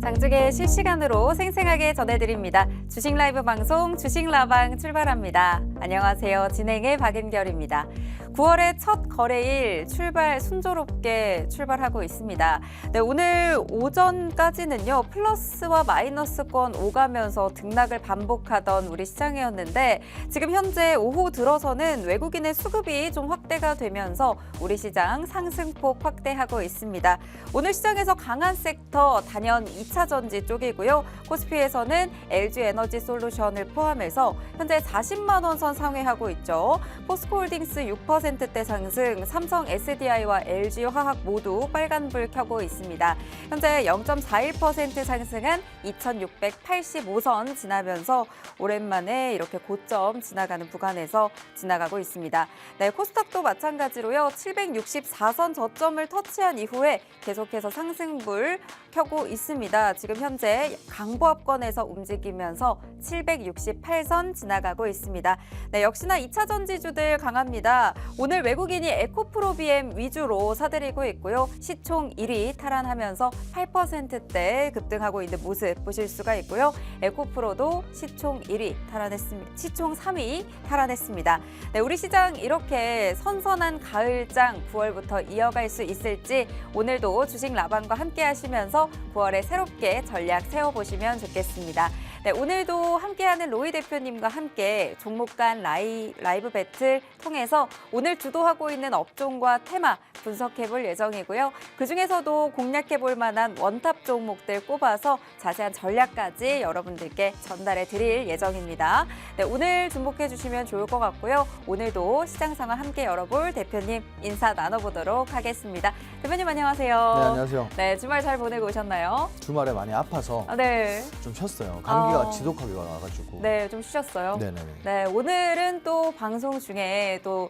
장중에 실시간으로 생생하게 전해드립니다. 주식 라이브 방송 주식라방 출발합니다. 안녕하세요. 진행의 박은결입니다. 9월의 첫 거래일 출발 순조롭게 출발하고 있습니다. 네, 오늘 오전까지는요. 플러스와 마이너스권 오가면서 등락을 반복하던 우리 시장이었는데 지금 현재 오후 들어서는 외국인의 수급이 좀 확대가 되면서 우리 시장 상승폭 확대하고 있습니다. 오늘 시장에서 강한 섹터 단연 2차 전지 쪽이고요. 코스피에서는 LG 에너지 솔루션을 포함해서 현재 40만 원 선 상회하고 있죠. 포스코홀딩스 6%대 상승, 삼성 SDI와 LG 화학 모두 빨간불 켜고 있습니다. 현재 0.41% 상승한 2685선 지나면서 오랜만에 이렇게 고점 지나가는 구간에서 지나가고 있습니다. 네, 코스닥도 마찬가지로요. 764선 저점을 터치한 이후에 계속해서 상승불 켜고 있습니다. 지금 현재 강보합권에서 움직이면서 768선 지나가고 있습니다. 네, 역시나 2차 전지주들 강합니다. 오늘 외국인이 에코프로비엠 위주로 사들이고 있고요. 시총 1위 탈환하면서 8%대 급등하고 있는 모습 보실 수가 있고요. 에코프로도 시총 1위 탈환했습니다. 시총 3위 탈환했습니다. 네, 우리 시장 이렇게 선선한 가을장 9월부터 이어갈 수 있을지 오늘도 주식 라방과 함께 하시면서 9월에 새롭게 전략 세워보시면 좋겠습니다. 네, 오늘도 함께하는 로이 대표님과 함께 종목 간 라이브 배틀 통해서 오늘 주도하고 있는 업종과 테마 분석해볼 예정이고요. 그중에서도 공략해볼 만한 원탑 종목들 꼽아서 자세한 전략까지 여러분들께 전달해 드릴 예정입니다. 네, 오늘 주목해 주시면 좋을 것 같고요. 오늘도 시장 상황 함께 열어볼 대표님 인사 나눠보도록 하겠습니다. 대표님 안녕하세요. 네, 안녕하세요. 네, 주말 잘 보내고 오셨나요? 주말에 많이 아파서 네. 좀 쉬었어요. 감기가 지독하게 와가지고. 네, 좀 쉬셨어요? 네네네. 네, 오늘은 또 방송 중에 또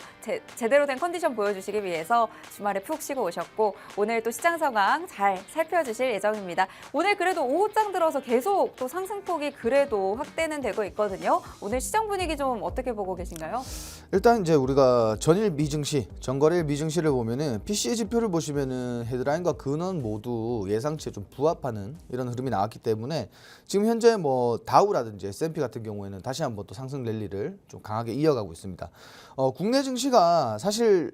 제대로 된 컨디션 보여주시기 위해서 주말에 푹 쉬고 오셨고 오늘 또 시장 상황 잘 살펴주실 예정입니다. 오늘 그래도 오후장 들어서 계속 또 상승폭이 그래도 확대는 되고 있거든요. 오늘 시장 분위기 좀 어떻게 보고 계신가요? 일단 이제 우리가 전일 미증시, 전거래일 미증시를 보면은 PCE 지표를 보시면은 헤드라인과 근원 모두 예상치에 좀 부합하는 이런 흐름이 나왔기 때문에 지금 현재 뭐 다우라든지 S&P 같은 경우에는 다시 한번 또 상승 랠리를 좀 강하게 이어가고 있습니다. 국내 증시가 사실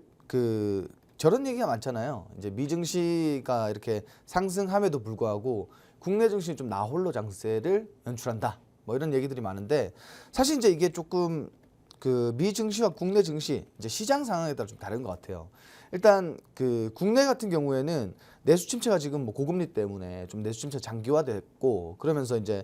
저런 얘기가 많잖아요. 이제 미증시가 이렇게 상승함에도 불구하고 국내 증시는 좀 나홀로 장세를 연출한다. 뭐 이런 얘기들이 많은데 사실 이제 이게 조금 미증시와 국내 증시 이제 시장 상황에 따라 좀 다른 것 같아요. 일단 국내 같은 경우에는 내수 침체가 지금 뭐 고금리 때문에 좀 내수 침체 장기화됐고 그러면서 이제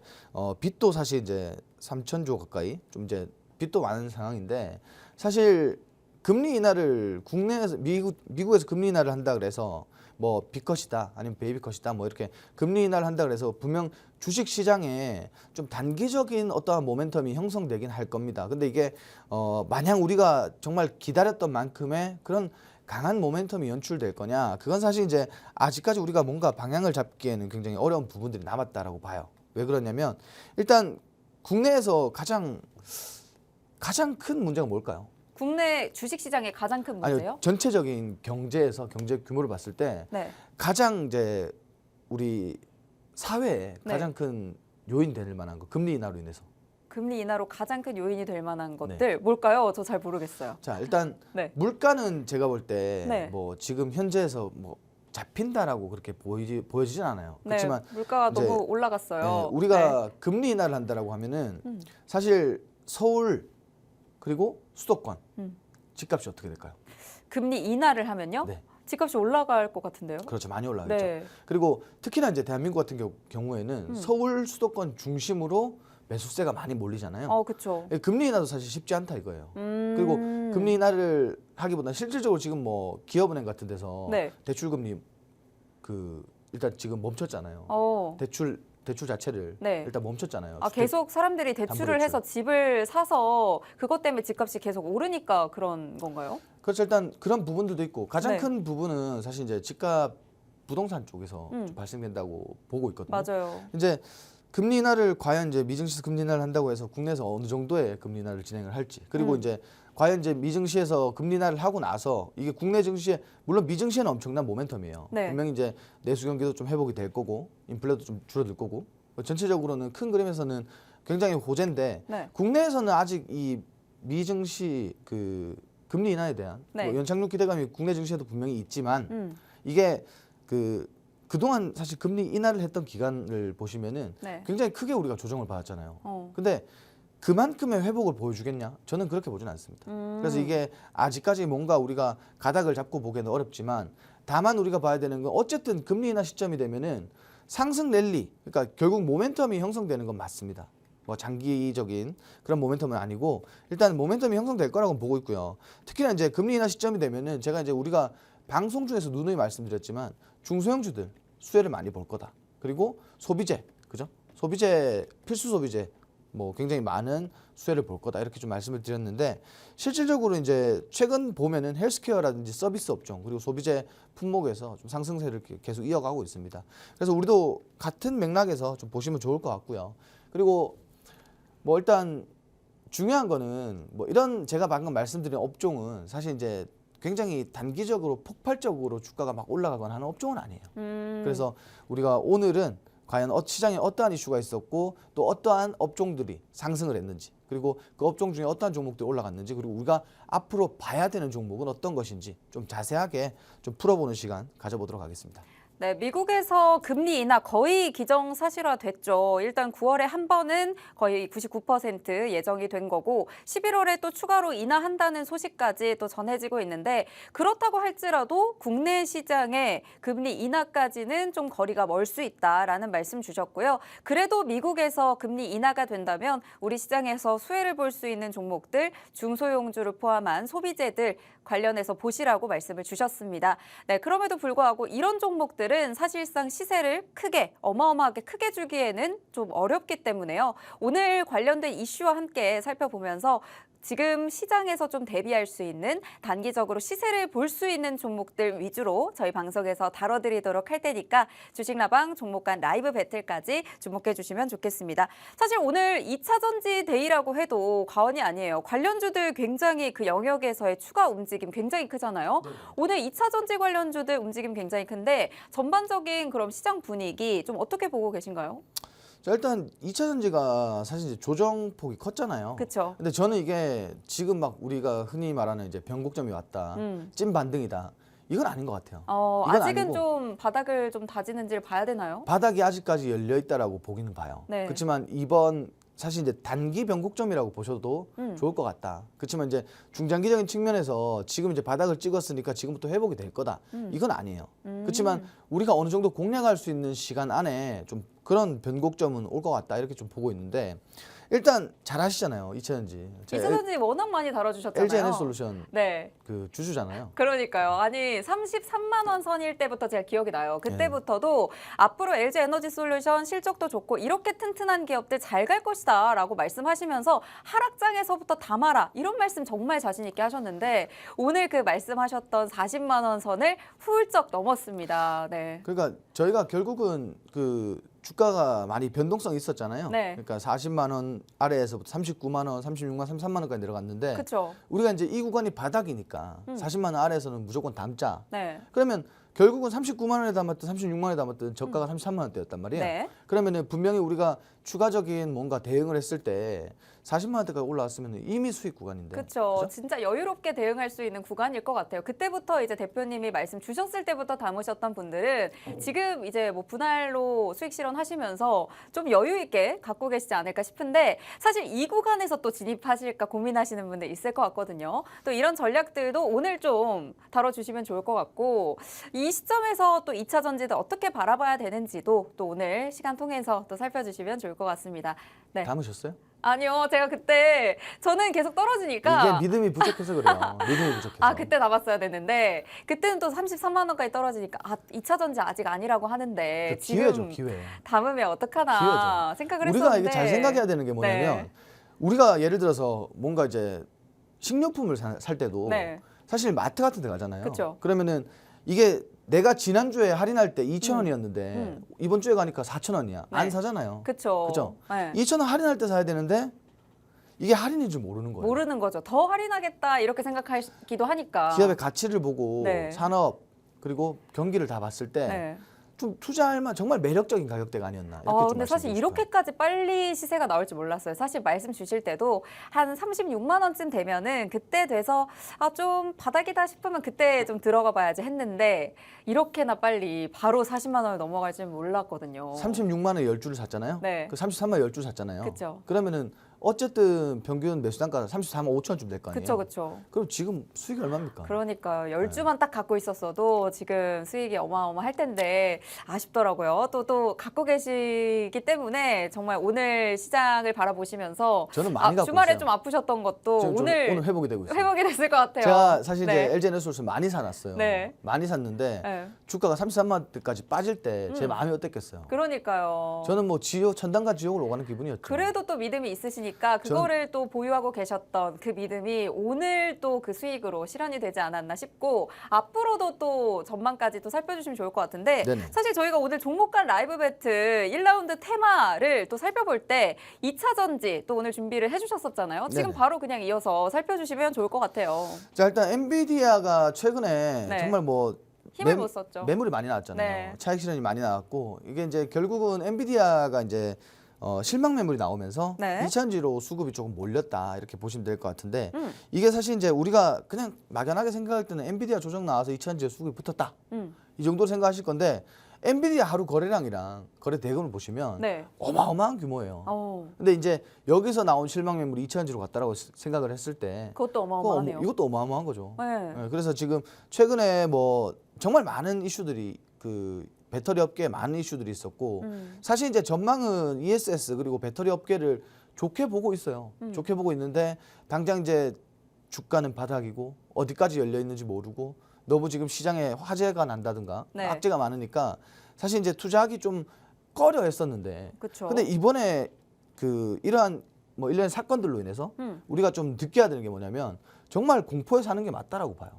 빚도 사실 이제 3,000조 가까이 좀 이제 빚도 많은 상황인데 사실 금리 인하를 국내에서 미국에서 금리 인하를 한다 그래서 뭐 B컷이다 아니면 베이비컷이다 뭐 이렇게 금리 인하를 한다 그래서 분명 주식 시장에 좀 단기적인 어떠한 모멘텀이 형성되긴 할 겁니다. 근데 이게 마냥 우리가 정말 기다렸던 만큼의 그런 강한 모멘텀이 연출될 거냐? 그건 사실 이제 아직까지 우리가 뭔가 방향을 잡기에는 굉장히 어려운 부분들이 남았다라고 봐요. 왜 그러냐면 일단 국내에서 가장 큰 문제가 뭘까요? 국내 주식시장의 가장 큰 문제요? 아니요, 전체적인 경제에서 경제 규모를 봤을 때 네. 가장 이제 우리 사회에 네. 가장 큰 요인 될 만한 거 금리 인하로 인해서. 금리 인하로 가장 큰 요인이 될 만한 것들 네. 뭘까요? 저 잘 모르겠어요. 자, 일단 네. 물가는 제가 볼 때 네. 뭐 지금 현재에서 뭐 잡힌다라고 그렇게 보여지진 않아요. 네, 그렇지만 물가가 이제, 너무 올라갔어요. 네, 우리가 네. 금리 인하를 한다라고 하면은 사실 사실 서울 그리고 수도권 음. 집값이 어떻게 될까요? 금리 인하를 하면요? 네. 집값이 올라갈 것 같은데요? 그렇죠. 많이 올라가죠. 네. 그리고 특히나 이제 대한민국 같은 경우에는 서울 수도권 중심으로 매수세가 많이 몰리잖아요. 그렇죠. 금리 인하도 사실 쉽지 않다 이거예요. 그리고 금리 인하를 하기보다는 실질적으로 지금 뭐 기업은행 같은 데서 네. 대출금리 일단 지금 멈췄잖아요. 대출 자체를 네. 일단 멈췄잖아요. 계속 사람들이 대출을 담보대출. 해서 집을 사서 그것 때문에 집값이 계속 오르니까 그런 건가요? 그렇죠. 일단 그런 부분들도 있고 가장 네. 큰 부분은 사실 이제 집값 부동산 쪽에서 좀 발생된다고 보고 있거든요. 맞아요. 이제 금리 인하를 과연 이제 미증시에서 금리 인하를 한다고 해서 국내에서 어느 정도의 금리 인하를 진행을 할지, 그리고 이제 과연 이제 미증시에서 금리 인하를 하고 나서 이게 국내 증시에, 물론 미증시에는 엄청난 모멘텀이에요. 네. 분명히 이제 내수 경기도 좀 회복이 될 거고 인플레도 좀 줄어들 거고 전체적으로는 큰 그림에서는 굉장히 호재인데 네. 국내에서는 아직 이 미증시 그 금리 인하에 대한 네. 뭐 연착륙 기대감이 국내 증시에도 분명히 있지만 이게 그동안 사실 금리 인하를 했던 기간을 보시면은 네. 굉장히 크게 우리가 조정을 받았잖아요. 어. 근데 그만큼의 회복을 보여주겠냐? 저는 그렇게 보지는 않습니다. 그래서 이게 아직까지 뭔가 우리가 가닥을 잡고 보기에는 어렵지만, 다만 우리가 봐야 되는 건 어쨌든 금리 인하 시점이 되면은 상승 랠리, 그러니까 결국 모멘텀이 형성되는 건 맞습니다. 뭐 장기적인 그런 모멘텀은 아니고 일단 모멘텀이 형성될 거라고 보고 있고요. 특히나 이제 금리 인하 시점이 되면은 제가 이제 우리가 방송 중에서 누누이 말씀드렸지만 중소형주들 수혜를 많이 볼 거다. 그리고 소비재, 그죠? 소비재, 필수 소비재 뭐 굉장히 많은 수혜를 볼 거다, 이렇게 좀 말씀을 드렸는데, 실질적으로 이제 최근 보면은 헬스케어라든지 서비스 업종 그리고 소비재 품목에서 좀 상승세를 계속 이어가고 있습니다. 그래서 우리도 같은 맥락에서 좀 보시면 좋을 것 같고요. 그리고 뭐 일단 중요한 거는 뭐 이런 제가 방금 말씀드린 업종은 사실 이제 굉장히 단기적으로 폭발적으로 주가가 막 올라가거나 하는 업종은 아니에요. 그래서 우리가 오늘은 과연 시장에 어떠한 이슈가 있었고 또 어떠한 업종들이 상승을 했는지, 그리고 그 업종 중에 어떠한 종목들이 올라갔는지, 그리고 우리가 앞으로 봐야 되는 종목은 어떤 것인지 좀 자세하게 좀 풀어보는 시간 가져보도록 하겠습니다. 네, 미국에서 금리 인하 거의 기정사실화됐죠. 일단 9월에 한 번은 거의 99% 예정이 된 거고 11월에 또 추가로 인하한다는 소식까지 또 전해지고 있는데, 그렇다고 할지라도 국내 시장의 금리 인하까지는 좀 거리가 멀 수 있다라는 말씀 주셨고요. 그래도 미국에서 금리 인하가 된다면 우리 시장에서 수혜를 볼 수 있는 종목들, 중소형주를 포함한 소비재들 관련해서 보시라고 말씀을 주셨습니다. 네, 그럼에도 불구하고 이런 종목들은 사실상 시세를 어마어마하게 크게 주기에는 좀 어렵기 때문에요. 오늘 관련된 이슈와 함께 살펴보면서 지금 시장에서 좀 대비할 수 있는, 단기적으로 시세를 볼 수 있는 종목들 위주로 저희 방송에서 다뤄드리도록 할 테니까 주식라방 종목 간 라이브 배틀까지 주목해 주시면 좋겠습니다. 사실 오늘 2차 전지 데이라고 해도 과언이 아니에요. 관련주들 굉장히 그 영역에서의 추가 움직임 굉장히 크잖아요. 오늘 2차 전지 관련주들 움직임 굉장히 큰데 전반적인 그럼 시장 분위기 좀 어떻게 보고 계신가요? 자, 일단 2차 전지가 사실 이제 조정폭이 컸잖아요. 그렇죠. 근데 저는 이게 지금 막 우리가 흔히 말하는 이제 변곡점이 왔다, 찐 반등이다, 이건 아닌 것 같아요. 이건 아직은 아니고 좀 바닥을 좀 다지는지를 봐야 되나요? 바닥이 아직까지 열려 있다라고 보기는 봐요. 네. 그렇지만 이번 사실 이제 단기 변곡점이라고 보셔도 좋을 것 같다. 그렇지만 이제 중장기적인 측면에서 지금 이제 바닥을 찍었으니까 지금부터 회복이 될 거다, 이건 아니에요. 그렇지만 우리가 어느 정도 공략할 수 있는 시간 안에 좀 그런 변곡점은 올 것 같다, 이렇게 좀 보고 있는데, 일단 잘 아시잖아요, 2차전지. 2차전지 워낙 많이 다뤄주셨잖아요. LG 에너지솔루션 네. 그 주주잖아요. 그러니까요. 아니 33만 원 선일 때부터 제가 기억이 나요. 그때부터도 앞으로 LG 에너지솔루션 실적도 좋고 이렇게 튼튼한 기업들 잘 갈 것이다 라고 말씀하시면서 하락장에서부터 담아라, 이런 말씀 정말 자신 있게 하셨는데 오늘 그 말씀하셨던 40만 원 선을 훌쩍 넘었습니다. 네. 그러니까 저희가 결국은 그 주가가 많이 변동성이 있었잖아요. 네. 그러니까 40만 원 아래에서부터 39만 원, 36만, 33만 원까지 내려갔는데, 그렇죠. 우리가 이제 이 구간이 바닥이니까 40만 원 아래에서는 무조건 담자. 네. 그러면 결국은 39만 원에 담았든 36만 원에 담았든 저가가 33만 원대였단 말이에요. 네. 그러면은 분명히 우리가 추가적인 뭔가 대응을 했을 때 40만 원대까지 올라왔으면 이미 수익 구간인데. 그렇죠. 그죠? 진짜 여유롭게 대응할 수 있는 구간일 것 같아요. 그때부터 이제 대표님이 말씀 주셨을 때부터 담으셨던 분들은 지금 이제 뭐 분할로 수익 실현하시면서 좀 여유 있게 갖고 계시지 않을까 싶은데, 사실 이 구간에서 또 진입하실까 고민하시는 분들 있을 것 같거든요. 또 이런 전략들도 오늘 좀 다뤄주시면 좋을 것 같고, 이 시점에서 또 2차 전지를 어떻게 바라봐야 되는지도 또 오늘 시간 통해서 또 살펴주시면 좋을 것 같습니다. 네. 담으셨어요? 아니요, 제가 그때 저는 계속 떨어지니까 이게 믿음이 부족해서 그래요. 믿음이 부족해서. 그때 남았어야 됐는데 그때는 또 33만 원까지 떨어지니까 2차 전지 아직 아니라고 하는데 그 기회죠, 지금 기회. 담으면 어떡하나 기회죠. 생각을 우리가 했었는데, 이게 잘 생각해야 되는 게 뭐냐면, 네. 우리가 예를 들어서 뭔가 이제 식료품을 살 때도 네. 사실 마트 같은 데 가잖아요. 그쵸. 그러면은 이게 내가 지난주에 할인할 때 2,000원이었는데 이번 주에 가니까 4,000원이야. 안 네. 사잖아요. 그쵸. 그죠? 네. 2,000원 할인할 때 사야 되는데 이게 할인인 줄 모르는 거예요. 모르는 거죠. 더 할인하겠다 이렇게 생각하기도 하니까. 기업의 가치를 보고 네. 산업 그리고 경기를 다 봤을 때 네. 좀 투자할 만 정말 매력적인 가격대가 아니었나 이렇게 좀 근데 사실 말씀드리고 싶어요. 이렇게까지 빨리 시세가 나올 줄 몰랐어요. 사실 말씀 주실 때도 한 36만 원쯤 되면은 그때 돼서 좀 바닥이다 싶으면 그때 좀 들어가 봐야지 했는데 이렇게나 빨리 바로 40만 원을 넘어갈 줄 몰랐거든요. 36만 원에 10주를 샀잖아요. 네. 그 33만 원 10주 샀잖아요. 그쵸. 그러면은 어쨌든 평균 매수 단가가 34만 5천 원쯤 될 거 아니에요. 그쵸, 그쵸. 그럼 지금 수익이 얼마입니까? 그러니까요. 10주만 딱 갖고 있었어도 지금 수익이 어마어마할 텐데 아쉽더라고요. 또 갖고 계시기 때문에 정말 오늘 시장을 바라보시면서 저는 많이 갖고 주말에 있어요. 좀 아프셨던 것도 지금 오늘 회복이 되고 있어요. 회복이 됐을 것 같아요. 제가 사실 네. 이제 LG에너지솔루션 많이 사놨어요. 네. 많이 샀는데 네. 주가가 33만 원대까지 빠질 때 제 마음이 어땠겠어요? 그러니까요. 저는 뭐 천당과 지옥을 오가는 기분이었죠. 그래도 또 믿음이 있으시니까 그거를 또 보유하고 계셨던 그 믿음이 오늘 또 그 수익으로 실현이 되지 않았나 싶고 앞으로도 또 전망까지 또 살펴주시면 좋을 것 같은데 네네. 사실 저희가 오늘 종목 간 라이브 배틀 1라운드 테마를 또 살펴볼 때 2차 전지 또 오늘 준비를 해주셨었잖아요. 지금 네네. 바로 그냥 이어서 살펴주시면 좋을 것 같아요. 자 일단 엔비디아가 최근에 네. 정말 뭐 힘을 못 썼죠. 매물이 많이 나왔잖아요. 네. 차익 실현이 많이 나왔고 이게 이제 결국은 엔비디아가 이제 실망 매물이 나오면서 네. 2차전지로 수급이 조금 몰렸다 이렇게 보시면 될 것 같은데 이게 사실 이제 우리가 그냥 막연하게 생각할 때는 엔비디아 조정 나와서 2차전지에 수급이 붙었다 이 정도로 생각하실 건데 엔비디아 하루 거래량이랑 거래 대금을 보시면 네. 어마어마한 규모예요. 근데 이제 여기서 나온 실망 매물이 2차전지로 갔다라고 생각을 했을 때 그것도 어마어마하네요. 이것도 어마어마한 거죠. 네. 네, 그래서 지금 최근에 뭐 정말 많은 이슈들이 그 배터리 업계에 많은 이슈들이 있었고 사실 이제 전망은 ESS 그리고 배터리 업계를 좋게 보고 있어요. 좋게 보고 있는데 당장 이제 주가는 바닥이고 어디까지 열려 있는지 모르고 너무 지금 시장에 화재가 난다든가 네. 악재가 많으니까 사실 이제 투자하기 좀 꺼려 했었는데 그쵸. 근데 이번에 그 이러한 뭐 일련의 사건들로 인해서 우리가 좀 느껴야 되는 게 뭐냐면 정말 공포에 사는 게 맞다라고 봐요.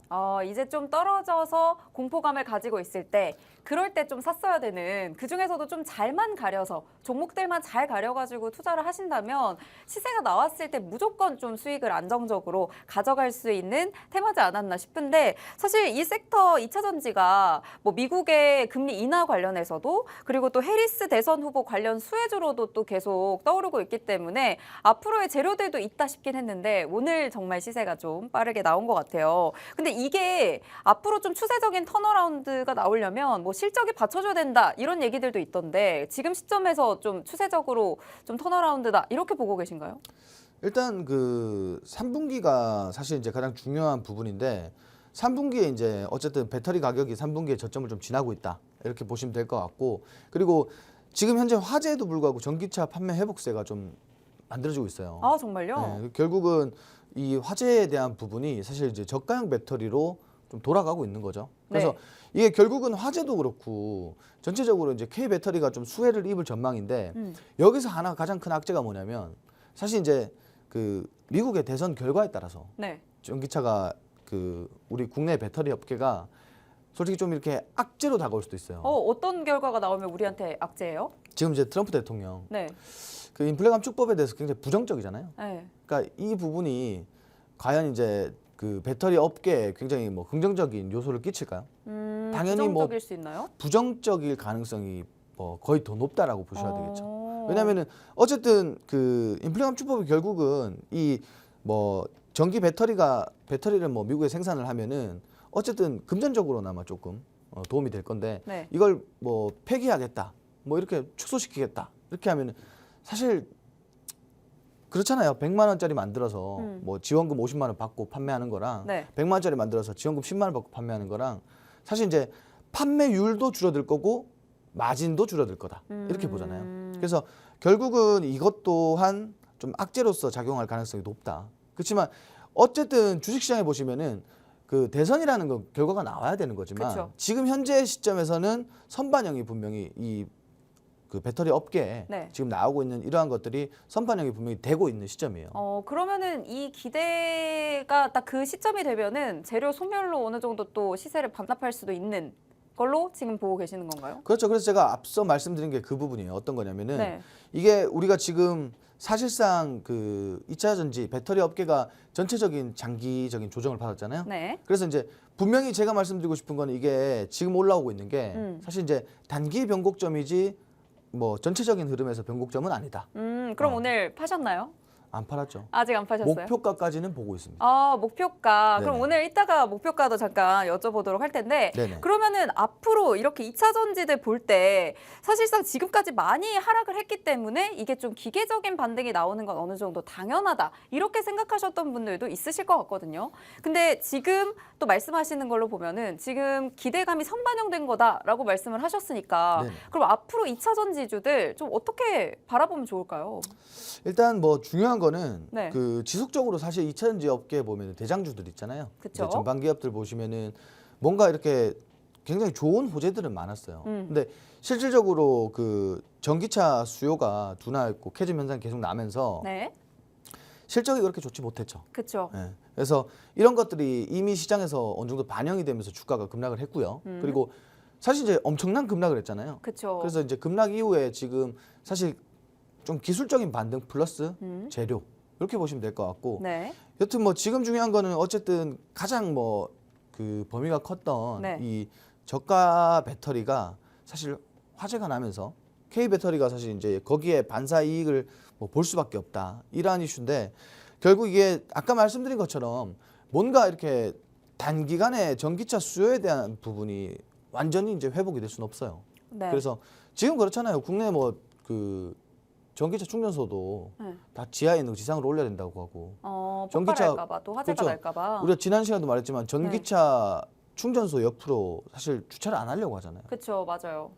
이제 좀 떨어져서 공포감을 가지고 있을 때 그럴 때 좀 샀어야 되는 그중에서도 좀 잘만 가려서 종목들만 잘 가려가지고 투자를 하신다면 시세가 나왔을 때 무조건 좀 수익을 안정적으로 가져갈 수 있는 테마지 않았나 싶은데 사실 이 섹터 2차 전지가 뭐 미국의 금리 인하 관련해서도 그리고 또 해리스 대선 후보 관련 수혜주로도 또 계속 떠오르고 있기 때문에 앞으로의 재료들도 있다 싶긴 했는데 오늘 정말 시세가 좀 빠르게 나온 것 같아요. 근데 이게 앞으로 좀 추세적인 턴어라운드가 나오려면 뭐 실적이 받쳐줘야 된다 이런 얘기들도 있던데 지금 시점에서 좀 추세적으로 좀 턴어라운드다 이렇게 보고 계신가요? 일단 그 3분기가 사실 이제 가장 중요한 부분인데 3분기에 이제 어쨌든 배터리 가격이 3분기에 저점을 좀 지나고 있다 이렇게 보시면 될 것 같고 그리고 지금 현재 화재에도 불구하고 전기차 판매 회복세가 좀 만들어지고 있어요. 아 정말요? 네, 결국은 이 화재에 대한 부분이 사실 이제 저가형 배터리로 좀 돌아가고 있는 거죠. 그래서 네. 이게 결국은 화재도 그렇고 전체적으로 이제 K 배터리가 좀 수혜를 입을 전망인데 여기서 하나 가장 큰 악재가 뭐냐면 사실 이제 그 미국의 대선 결과에 따라서 네. 전기차가 그 우리 국내 배터리 업계가 솔직히 좀 이렇게 악재로 다가올 수도 있어요. 어떤 결과가 나오면 우리한테 악재예요? 지금 이제 트럼프 대통령 네. 그 인플레 감축법에 대해서 굉장히 부정적이잖아요. 네. 그러니까 이 부분이 과연 이제 그 배터리 업계에 굉장히 뭐 긍정적인 요소를 끼칠까요? 당연히 뭐 부정적일 수 있나요? 부정적일 가능성이 뭐 거의 더 높다라고 보셔야 되겠죠. 어. 왜냐하면은 어쨌든 그 인플레 감축법이 결국은 이 뭐 전기 배터리를 뭐 미국에 생산을 하면은 어쨌든 금전적으로나마 조금 도움이 될 건데 네. 이걸 뭐 폐기하겠다, 뭐 이렇게 축소시키겠다 이렇게 하면은 사실 그렇잖아요. 100만 원짜리 만들어서 뭐 지원금 50만 원 받고 판매하는 거랑 네. 100만 원짜리 만들어서 지원금 10만 원 받고 판매하는 거랑 사실 이제 판매율도 줄어들 거고 마진도 줄어들 거다 이렇게 보잖아요. 그래서 결국은 이것 또한 좀 악재로서 작용할 가능성이 높다. 그렇지만 어쨌든 주식시장에 보시면은 그 대선이라는 거 결과가 나와야 되는 거지만 그쵸. 지금 현재 시점에서는 선반영이 분명히 이 그 배터리 업계에 네. 지금 나오고 있는 이러한 것들이 선반영이 분명히 되고 있는 시점이에요. 그러면은 이 기대가 딱 그 시점이 되면은 재료 소멸로 어느 정도 또 시세를 반납할 수도 있는 걸로 지금 보고 계시는 건가요? 그렇죠. 그래서 제가 앞서 말씀드린 게 그 부분이에요. 어떤 거냐면은 네. 이게 우리가 지금 사실상 그 2차 전지 배터리 업계가 전체적인 장기적인 조정을 받았잖아요. 네. 그래서 이제 분명히 제가 말씀드리고 싶은 건 이게 지금 올라오고 있는 게 사실 이제 단기 변곡점이지 뭐 전체적인 흐름에서 변곡점은 아니다. 그럼 오늘 파셨나요? 안 팔았죠. 아직 안 파셨어요? 목표가까지는 보고 있습니다. 아, 목표가. 그럼 네네. 오늘 이따가 목표가도 잠깐 여쭤보도록 할 텐데 네네. 그러면은 앞으로 이렇게 2차 전지들 볼 때 사실상 지금까지 많이 하락을 했기 때문에 이게 좀 기계적인 반등이 나오는 건 어느 정도 당연하다. 이렇게 생각하셨던 분들도 있으실 것 같거든요. 근데 지금 또 말씀하시는 걸로 보면은 지금 기대감이 선반영된 거다라고 말씀을 하셨으니까 네네. 그럼 앞으로 2차 전지주들 좀 어떻게 바라보면 좋을까요? 일단 뭐 중요한 거는 네. 그 지속적으로 사실 2차 전지 업계에 보면 대장주들 있잖아요. 그쵸. 이제 전방 기업들 보시면은 뭔가 이렇게 굉장히 좋은 호재들은 많았어요. 근데 실질적으로 그 전기차 수요가 둔화했고 캐즘 현상이 계속 나면서 네. 실적이 그렇게 좋지 못했죠. 그렇죠. 예. 그래서 이런 것들이 이미 시장에서 어느 정도 반영이 되면서 주가가 급락을 했고요. 그리고 사실 이제 엄청난 급락을 했잖아요. 그렇죠. 그래서 이제 급락 이후에 지금 사실 좀 기술적인 반등 플러스 재료 이렇게 보시면 될 것 같고 네. 여튼 뭐 지금 중요한 거는 어쨌든 가장 뭐 그 범위가 컸던 네. 이 저가 배터리가 사실 화제가 나면서 K 배터리가 사실 이제 거기에 반사 이익을 뭐 볼 수밖에 없다 이러한 이슈인데 결국 이게 아까 말씀드린 것처럼 뭔가 이렇게 단기간에 전기차 수요에 대한 부분이 완전히 이제 회복이 될 수는 없어요. 네. 그래서 지금 그렇잖아요. 국내 뭐 그 전기차 충전소도 네. 다 지하에 있는 거 지상으로 올려야 된다고 하고 전기차- 폭발할까봐 또 화재가 그렇죠. 날까봐. 우리가 지난 시간에도 말했지만 전기차 충전소 옆으로 사실 주차를 안 하려고 하잖아요. 그렇죠, 맞아요.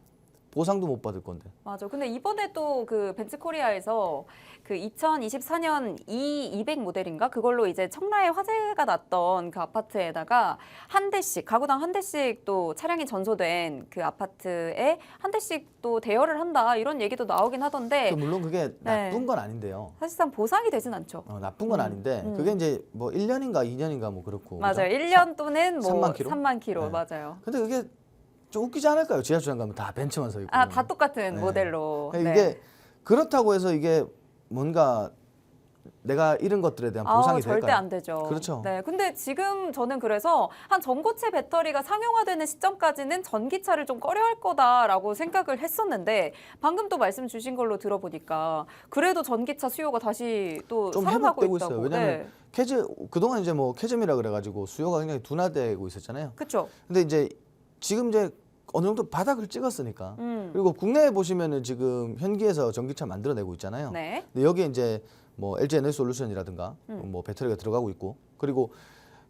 보상도 못 받을 건데. 맞아. 근데 이번에 또 그 벤츠코리아에서 그 2024년 E200 모델인가 그걸로 이제 청라에 화재가 났던 그 아파트에다가 한 대씩 가구당 한 대씩 또 차량이 전소된 그 아파트에 한 대씩 또 대여를 한다 이런 얘기도 나오긴 하던데 물론 그게 네. 나쁜 건 아닌데요. 사실상 보상이 되진 않죠. 나쁜 건 아닌데 그게 이제 뭐 1년인가 2년인가 뭐 그렇고. 맞아요. 그죠? 1년 또는 뭐 3만 킬로? 3만 킬로 네. 맞아요. 근데 그게 좀 웃기지 않을까요? 지하주차장 가면 다 벤츠만 서 있고. 아, 다 똑같은 네. 모델로. 그러니까 이게 그렇다고 해서 이게 뭔가 내가 잃은 것들에 대한 보상이 될까요? 절대 안 되죠. 그렇죠. 네, 근데 지금 저는 그래서 한 전고체 배터리가 상용화되는 시점까지는 전기차를 좀 꺼려할 거다라고 생각을 했었는데 방금 또 말씀 주신 걸로 들어보니까 그래도 전기차 수요가 다시 또 좀 살아나고 회복되고 있다고. 있어요. 왜냐면 네. 캐즈 그동안 이제 뭐 캐즘이라 그래가지고 수요가 굉장히 둔화되고 있었잖아요. 그렇죠. 근데 이제 지금 이제 어느 정도 바닥을 찍었으니까 그리고 국내에 보시면은 지금 현기에서 전기차 만들어내고 있잖아요. 네. 근데 여기에 이제 뭐 LG 에너지 솔루션이라든가 뭐 배터리가 들어가고 있고 그리고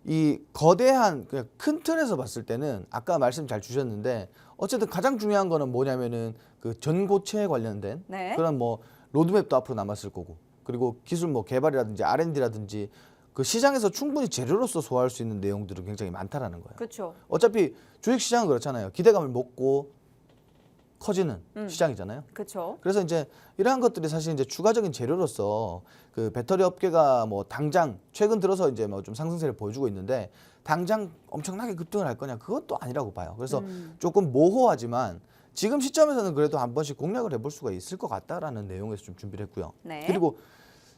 이 거대한 그냥 큰 틀에서 봤을 때는 아까 말씀 잘 주셨는데 어쨌든 가장 중요한 거는 뭐냐면은 그 전고체 관련된 네. 그런 뭐 로드맵도 앞으로 남았을 거고 그리고 기술 뭐 개발이라든지 R&D라든지 그 시장에서 충분히 재료로서 소화할 수 있는 내용들은 굉장히 많다라는 거예요. 그렇죠. 어차피 주식 시장은 그렇잖아요. 기대감을 먹고 커지는 시장이잖아요. 그렇죠. 그래서 이제 이러한 것들이 사실 이제 추가적인 재료로서 그 배터리 업계가 뭐 당장 최근 들어서 이제 뭐 좀 상승세를 보여주고 있는데 당장 엄청나게 급등을 할 거냐 그것도 아니라고 봐요. 그래서 조금 모호하지만 지금 시점에서는 그래도 한 번씩 공략을 해볼 수가 있을 것 같다라는 내용에서 좀 준비를 했고요. 네. 그리고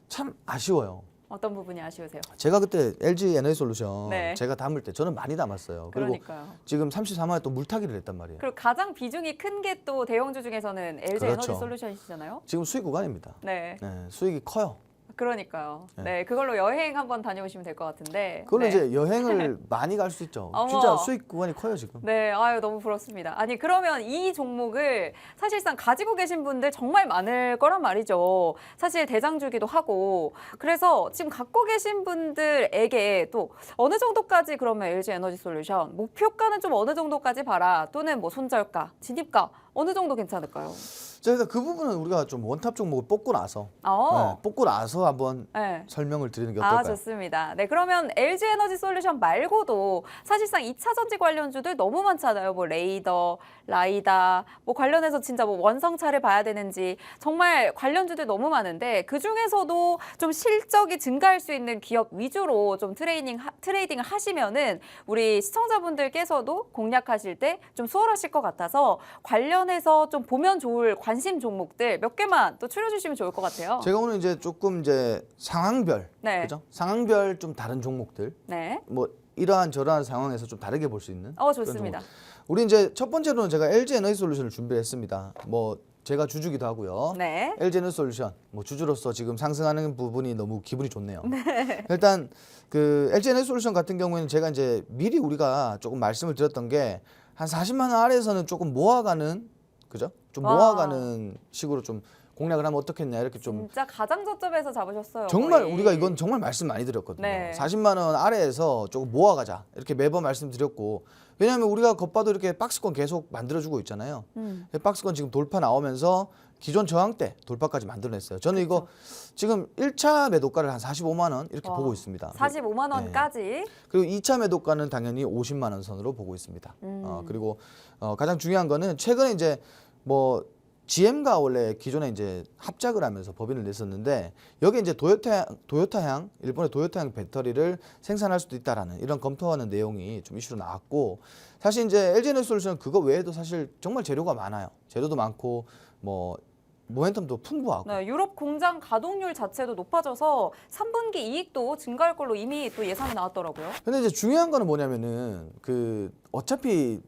참 아쉬워요. 어떤 부분이 아쉬우세요? 제가 그때 LG 에너지 솔루션 네. 제가 담을 때 저는 많이 담았어요. 그리고 그러니까요. 지금 34만에 또 물타기를 했단 말이에요. 그리고 가장 비중이 큰 게 또 대형주 중에서는 LG 그렇죠. 에너지 솔루션이시잖아요. 지금 수익 구간입니다. 네. 네, 수익이 커요. 그러니까요. 네. 네, 그걸로 여행 한번 다녀오시면 될 것 같은데. 그걸로 네. 이제 여행을 많이 갈 수 있죠. 어머. 진짜 수익 구간이 커요 지금. 네, 아유 너무 부럽습니다. 아니 그러면 이 종목을 사실상 가지고 계신 분들 정말 많을 거란 말이죠. 사실 대장주기도 하고 그래서 지금 갖고 계신 분들에게 또 어느 정도까지 그러면 LG 에너지 솔루션 목표가는 좀 어느 정도까지 봐라 또는 뭐 손절가, 진입가 어느 정도 괜찮을까요? 저희가 그 부분은 우리가 좀 원탑 종목을 뽑고 나서 뽑고 나서 한번 네. 설명을 드리는 게 어떨까요? 좋습니다. 네, 그러면 LG 에너지 솔루션 말고도 사실상 2차 전지 관련주들 너무 많잖아요. 뭐 레이더, 라이다, 뭐 관련해서 진짜 뭐 원성차를 봐야 되는지 정말 관련주들 너무 많은데 그 중에서도 좀 실적이 증가할 수 있는 기업 위주로 좀 트레이딩을 하시면은 우리 시청자분들께서도 공략하실 때 좀 수월하실 것 같아서 관련해서 좀 보면 좋을 관심 종목들 몇 개만 또 추려주시면 좋을 것 같아요. 제가 오늘 이제 조금 이제 상황별, 네. 그죠? 상황별 좀 다른 종목들, 네. 뭐 이러한 저러한 상황에서 좀 다르게 볼 수 있는. 좋습니다. 우리 이제 첫 번째로는 제가 LG 에너지 솔루션을 준비했습니다. 뭐 제가 주주기도 하고요. 네. LG 에너지 솔루션 뭐 주주로서 지금 상승하는 부분이 너무 기분이 좋네요. 일단 그 LG 에너지 솔루션 같은 경우에는 제가 이제 미리 우리가 조금 말씀을 드렸던 게 한 40만 원 아래에서는 조금 모아가는, 그죠? 좀 모아가는 식으로 좀 공략을 하면 어떻겠냐 이렇게 좀 진짜 가장 저점에서 잡으셨어요. 정말 거의. 우리가 이건 정말 말씀 많이 드렸거든요. 네. 40만 원 아래에서 조금 모아가자 이렇게 매번 말씀드렸고, 왜냐하면 우리가 겉봐도 이렇게 박스권 계속 만들어주고 있잖아요. 박스권 지금 돌파 나오면서 기존 저항대 돌파까지 만들어냈어요. 저는 이거 지금 1차 매도가를 한 45만 원 이렇게 보고 있습니다. 45만 원까지. 그리고 2차 매도가는 당연히 50만 원 선으로 보고 있습니다. 그리고 가장 중요한 거는 최근에 이제 뭐 GM과 원래 기존에 이제 합작을 하면서 법인을 냈었는데 여기 이제 도요타향 일본의 도요타향 배터리를 생산할 수도 있다라는 이런 검토하는 내용이 좀 이슈로 나왔고, 사실 이제 LG 에너지 솔루션은 그거 외에도 사실 정말 재료가 많아요. 재료도 많고 뭐 모멘텀도 풍부하고. 네, 유럽 공장 가동률 자체도 높아져서 3분기 이익도 증가할 걸로 이미 또 예상이 나왔더라고요. 근데 이제 중요한 거는 뭐냐면은 그 어차피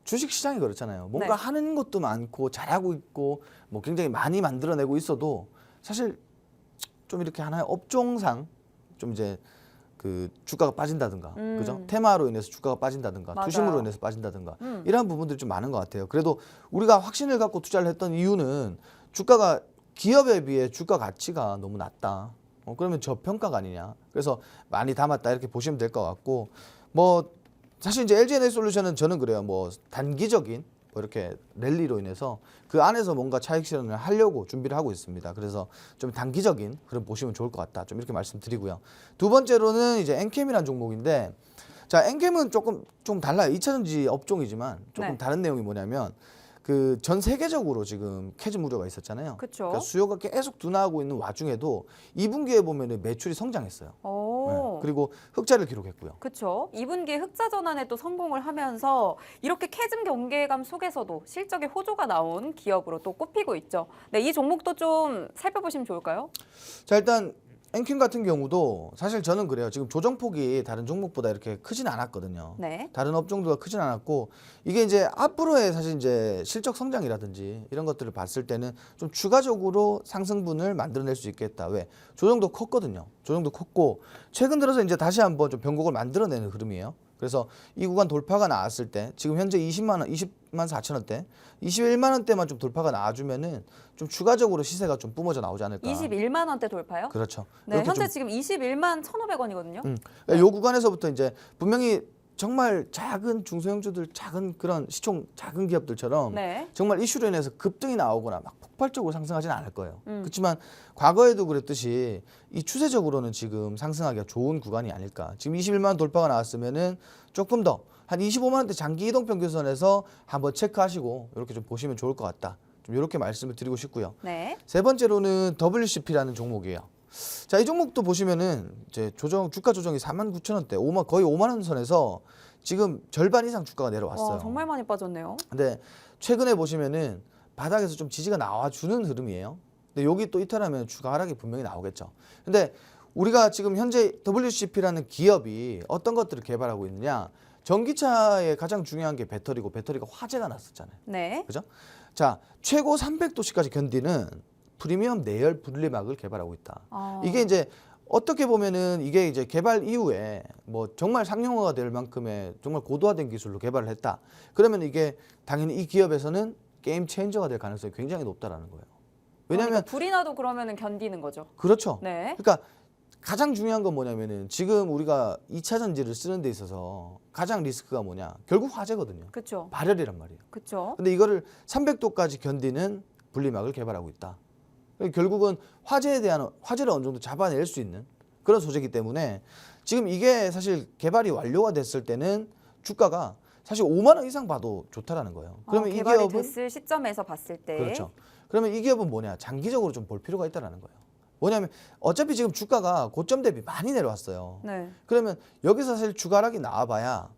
주식 시장이 그렇잖아요. 뭔가 네. 하는 것도 많고 잘하고 있고 뭐 굉장히 많이 만들어내고 있어도 사실 좀 이렇게 하나의 업종상 좀 이제 그 주가가 빠진다든가, 그죠? 테마로 인해서 주가가 빠진다든가, 맞아요. 투심으로 인해서 빠진다든가 이러한 부분들이 좀 많은 것 같아요. 그래도 우리가 확신을 갖고 투자를 했던 이유는 주가가 기업에 비해 주가 가치가 너무 낮다. 그러면 저평가가 아니냐. 그래서 많이 담았다 이렇게 보시면 될 것 같고, 뭐 사실 이제 LG 에너지 솔루션은 저는 그래요. 뭐 단기적인 뭐 이렇게 랠리로 인해서 그 안에서 뭔가 차익 실현을 하려고 준비를 하고 있습니다. 그래서 좀 단기적인 그런 보시면 좋을 것 같다. 좀 이렇게 말씀드리고요. 두 번째로는 이제 엔캠이라는 종목인데, 자, 엔캠은 조금 좀 달라요. 2차전지 업종이지만 조금 네. 다른 내용이 뭐냐면 그 전 세계적으로 지금 캐즘 우려가 있었잖아요. 그쵸. 그러니까 수요가 계속 둔화하고 있는 와중에도 2분기에 보면은 매출이 성장했어요. 네. 그리고 흑자를 기록했고요. 그렇죠. 2분기에 흑자 전환에 또 성공을 하면서 이렇게 캐즘 경계감 속에서도 실적에 호조가 나온 기업으로 또 꼽히고 있죠. 네, 이 종목도 좀 살펴보시면 좋을까요? 자, 일단 엔킴 같은 경우도 사실 저는 그래요. 지금 조정폭이 다른 종목보다 이렇게 크진 않았거든요. 네. 다른 업종들과 크진 않았고, 이게 이제 앞으로의 사실 이제 실적 성장이라든지 이런 것들을 봤을 때는 좀 추가적으로 상승분을 만들어낼 수 있겠다. 왜? 조정도 컸거든요. 조정도 컸고 최근 들어서 이제 다시 한번 좀 변곡을 만들어내는 흐름이에요. 그래서 이 구간 돌파가 나왔을 때 지금 현재 20만 4천 원대, 21만 원대만 좀 돌파가 나와주면은 좀 추가적으로 시세가 좀 뿜어져 나오지 않을까. 21만 원대 돌파요? 그렇죠. 네, 그렇게 현재 좀, 지금 21만 1,500원이거든요. 요 구간에서부터 이제 분명히 정말 작은 중소형주들, 작은 그런 시총 작은 기업들처럼 네. 정말 이슈로 인해서 급등이 나오거나 막 폭발적으로 상승하지는 않을 거예요. 그렇지만 과거에도 그랬듯이 이 추세적으로는 지금 상승하기가 좋은 구간이 아닐까. 지금 21만 원 돌파가 나왔으면은 조금 더 한 25만 원대 장기 이동 평균선에서 한번 체크하시고 이렇게 좀 보시면 좋을 것 같다. 좀 이렇게 말씀을 드리고 싶고요. 네. 세 번째로는 WCP라는 종목이에요. 자, 이 종목도 보시면은 이제 주가 조정이 49,000원대, 거의 5만 원 선에서 지금 절반 이상 주가가 내려왔어요. 와, 정말 많이 빠졌네요. 근데 최근에 보시면은 바닥에서 좀 지지가 나와주는 흐름이에요. 근데 여기 또 이탈하면 주가 하락이 분명히 나오겠죠. 근데 우리가 지금 현재 WCP라는 기업이 어떤 것들을 개발하고 있느냐? 전기차의 가장 중요한 게 배터리고, 배터리가 화재가 났었잖아요. 네. 그죠? 자, 최고 300도씨까지 견디는 프리미엄 내열 분리막을 개발하고 있다. 이게 이제 어떻게 보면은 이게 이제 개발 이후에 뭐 정말 상용화가 될 만큼의 정말 고도화된 기술로 개발을 했다. 그러면 이게 당연히 이 기업에서는 게임 체인저가 될 가능성이 굉장히 높다라는 거예요. 왜냐하면 그러니까 불이 나도 그러면은 견디는 거죠. 그렇죠. 네. 그러니까 가장 중요한 건 뭐냐면은 지금 우리가 2차 전지를 쓰는 데 있어서 가장 리스크가 뭐냐? 결국 화재거든요. 그렇죠. 발열이란 말이에요. 그렇죠. 근데 이거를 300도까지 견디는 분리막을 개발하고 있다. 결국은 화재를 어느 정도 잡아낼 수 있는 그런 소재이기 때문에 지금 이게 사실 개발이 완료가 됐을 때는 주가가 사실 5만 원 이상 봐도 좋다라는 거예요. 그러면 이 개발이 기업은 됐을 시점에서 봤을 때 그렇죠. 그러면 이 기업은 뭐냐? 장기적으로 좀 볼 필요가 있다라는 거예요. 뭐냐면 어차피 지금 주가가 고점 대비 많이 내려왔어요. 네. 그러면 여기서 사실 주가 하락이 나와봐야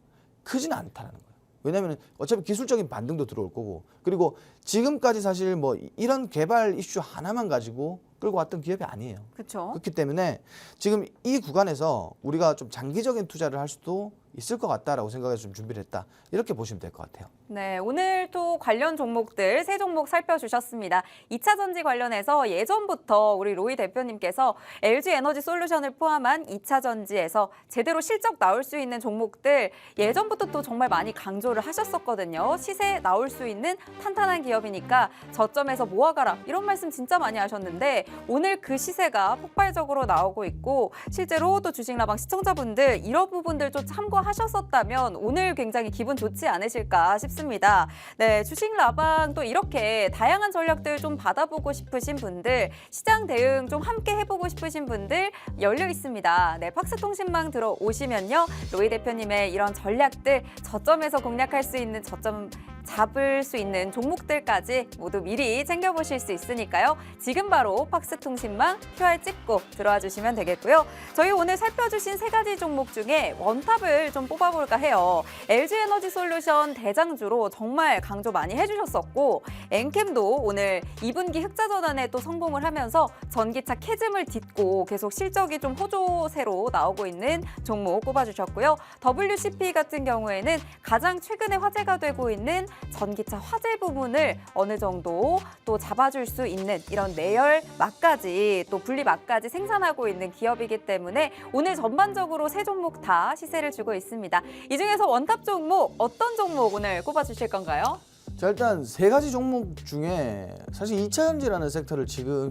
크지는 않다라는 거예요. 왜냐하면 어차피 기술적인 반등도 들어올 거고, 그리고 지금까지 사실 뭐 이런 개발 이슈 하나만 가지고 끌고 왔던 기업이 아니에요. 그렇죠. 그렇기 때문에 지금 이 구간에서 우리가 좀 장기적인 투자를 할 수도 있을 것 같다라고 생각해서 좀 준비를 했다. 이렇게 보시면 될 것 같아요. 네, 오늘 또 관련 종목들 세 종목 살펴주셨습니다. 2차 전지 관련해서 예전부터 우리 로이 대표님께서 LG 에너지 솔루션을 포함한 2차 전지에서 제대로 실적 나올 수 있는 종목들 예전부터 또 정말 많이 강조를 하셨었거든요. 시세 나올 수 있는 탄탄한 기업이니까 저점에서 모아가라 이런 말씀 진짜 많이 하셨는데 오늘 그 시세가 폭발적으로 나오고 있고 실제로 또 주식라방 시청자분들 이런 부분들 좀 참고하셨었다면 오늘 굉장히 기분 좋지 않으실까 싶습니다. 네, 주식라방 또 이렇게 다양한 전략들 좀 받아보고 싶으신 분들 시장 대응 좀 함께 해보고 싶으신 분들 열려 있습니다. 네, 팍스통신망 들어오시면요. 로이 대표님의 이런 전략들 저점에서 공략할 수 있는 저점 잡을 수 있는 종목들까지 모두 미리 챙겨보실 수 있으니까요. 지금 바로 팍스통신망 QR 찍고 들어와 주시면 되겠고요. 저희 오늘 살펴주신 세 가지 종목 중에 원탑을 좀 뽑아볼까 해요. LG 에너지 솔루션 대장주로 정말 강조 많이 해주셨었고 엔캠도 오늘 2분기 흑자 전환에 또 성공을 하면서 전기차 캐즘을 딛고 계속 실적이 좀 호조세로 나오고 있는 종목 꼽아주셨고요. WCP 같은 경우에는 가장 최근에 화제가 되고 있는 전기차 화재 부분을 어느 정도 또 잡아줄 수 있는 이런 내열 막까지 또 분리 막까지 생산하고 있는 기업이기 때문에 오늘 전반적으로 세 종목 다 시세를 주고 있습니다. 이 중에서 원탑 종목 어떤 종목 오늘 꼽아주실 건가요? 자, 일단 세 가지 종목 중에 사실 2차 전지라는 섹터를 지금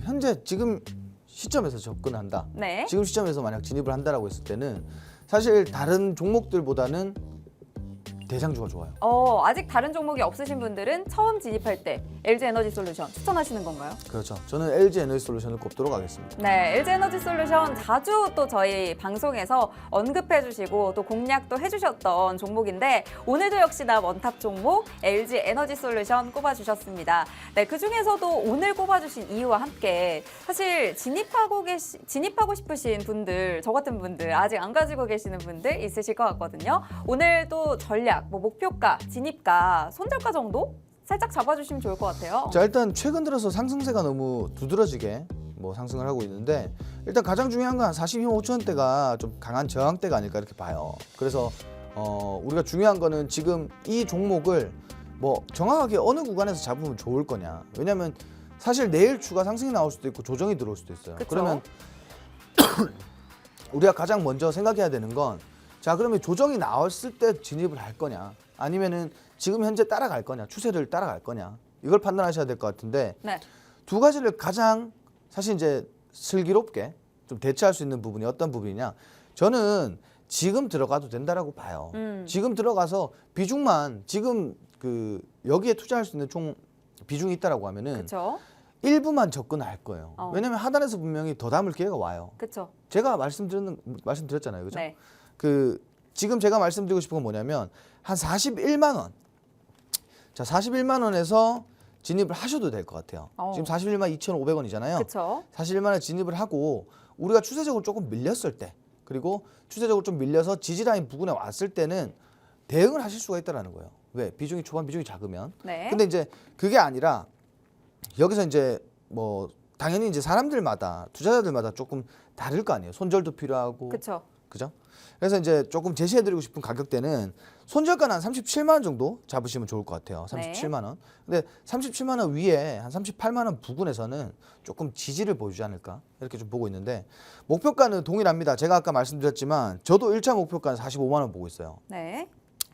시점에서 접근한다. 네. 지금 시점에서 만약 진입을 한다라고 했을 때는 사실 다른 종목들보다는 대장주가 좋아요. 아직 다른 종목이 없으신 분들은 처음 진입할 때 LG 에너지 솔루션 추천하시는 건가요? 그렇죠. 저는 LG 에너지 솔루션을 꼽도록 하겠습니다. 네, LG 에너지 솔루션 자주 또 저희 방송에서 언급해 주시고 또 공략도 해주셨던 종목인데 오늘도 역시나 원탑 종목 LG 에너지 솔루션 꼽아주셨습니다. 네, 그 중에서도 오늘 꼽아주신 이유와 함께 사실 진입하고 싶으신 분들, 저 같은 분들 아직 안 가지고 계시는 분들 있으실 것 같거든요. 오늘 또 전략, 목표가, 진입가, 손절가 정도? 살짝 잡아주시면 좋을 것 같아요. 자, 일단 최근 들어서 상승세가 너무 두드러지게 상승을 하고 있는데 일단 가장 중요한 건 42만 5천원대가 좀 강한 저항대가 아닐까 이렇게 봐요. 그래서 우리가 중요한 거는 지금 이 종목을 정확하게 어느 구간에서 잡으면 좋을 거냐. 왜냐하면 사실 내일 추가 상승이 나올 수도 있고 조정이 들어올 수도 있어요. 그쵸? 그러면 우리가 가장 먼저 생각해야 되는 건 자, 그러면 조정이 나왔을 때 진입을 할 거냐 아니면은 지금 현재 따라갈 거냐 추세를 따라갈 거냐 이걸 판단하셔야 될 것 같은데 네. 두 가지를 가장 사실 이제 슬기롭게 좀 대처할 수 있는 부분이 어떤 부분이냐 저는 지금 들어가도 된다라고 봐요. 지금 들어가서 비중만 지금 여기에 투자할 수 있는 총 비중이 있다라고 하면은 그렇죠. 일부만 접근할 거예요. 왜냐하면 하단에서 분명히 더 담을 기회가 와요. 그렇죠. 제가 말씀드렸잖아요, 그죠? 네. 지금 제가 말씀드리고 싶은 건 뭐냐면 한 41만 원. 자, 41만 원에서 진입을 하셔도 될 것 같아요. 지금 41만 2,500원이잖아요. 그렇죠. 41만 원 진입을 하고 우리가 추세적으로 조금 밀렸을 때 그리고 추세적으로 좀 밀려서 지지라인 부근에 왔을 때는 대응을 하실 수가 있다라는 거예요. 왜? 초반 비중이 작으면. 네. 근데 이제 그게 아니라 여기서 이제 당연히 이제 사람들마다 투자자들마다 조금 다를 거 아니에요. 손절도 필요하고. 그렇죠. 그죠? 그래서 이제 조금 제시해드리고 싶은 가격대는 손절가는 한 37만 원 정도 잡으시면 좋을 것 같아요. 37만 원. 근데 37만 원 위에 한 38만 원 부근에서는 조금 지지를 보여주지 않을까 이렇게 좀 보고 있는데 목표가는 동일합니다. 제가 아까 말씀드렸지만 저도 1차 목표가는 45만 원 보고 있어요. 네.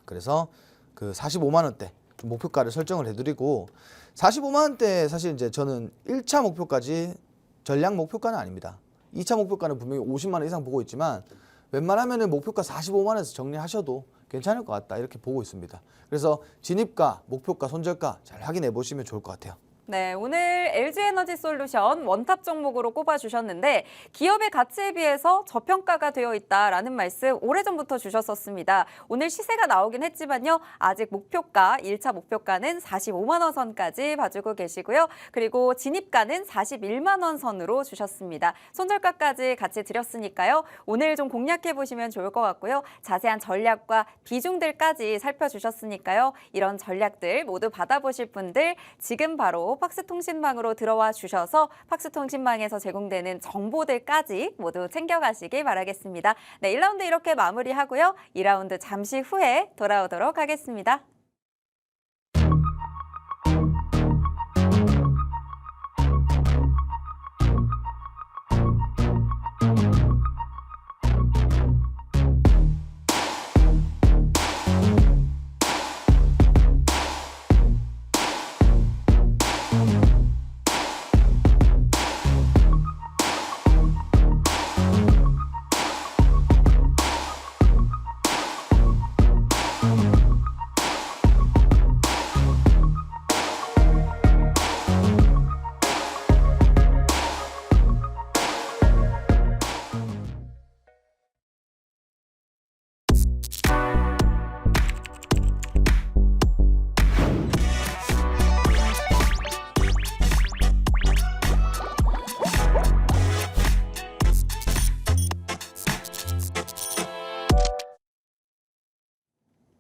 그래서 그 45만 원대 좀 목표가를 설정을 해드리고 45만 원대 사실 이제 저는 1차 목표까지 전략 목표가는 아닙니다. 2차 목표가는 분명히 50만 원 이상 보고 있지만 웬만하면은 목표가 45만 원에서 정리하셔도 괜찮을 것 같다 이렇게 보고 있습니다. 그래서 진입가, 목표가, 손절가 잘 확인해 보시면 좋을 것 같아요. 네, 오늘 LG에너지솔루션 원탑 종목으로 꼽아주셨는데 기업의 가치에 비해서 저평가가 되어 있다라는 말씀 오래전부터 주셨었습니다. 오늘 시세가 나오긴 했지만요. 아직 목표가, 1차 목표가는 45만 원 선까지 봐주고 계시고요. 그리고 진입가는 41만 원 선으로 주셨습니다. 손절가까지 같이 드렸으니까요. 오늘 좀 공략해보시면 좋을 것 같고요. 자세한 전략과 비중들까지 살펴주셨으니까요. 이런 전략들 모두 받아보실 분들 지금 바로 팍스통신망으로 들어와 주셔서 팍스통신망에서 제공되는 정보들까지 모두 챙겨가시길 바라겠습니다. 네, 1라운드 이렇게 마무리하고요. 2라운드 잠시 후에 돌아오도록 하겠습니다.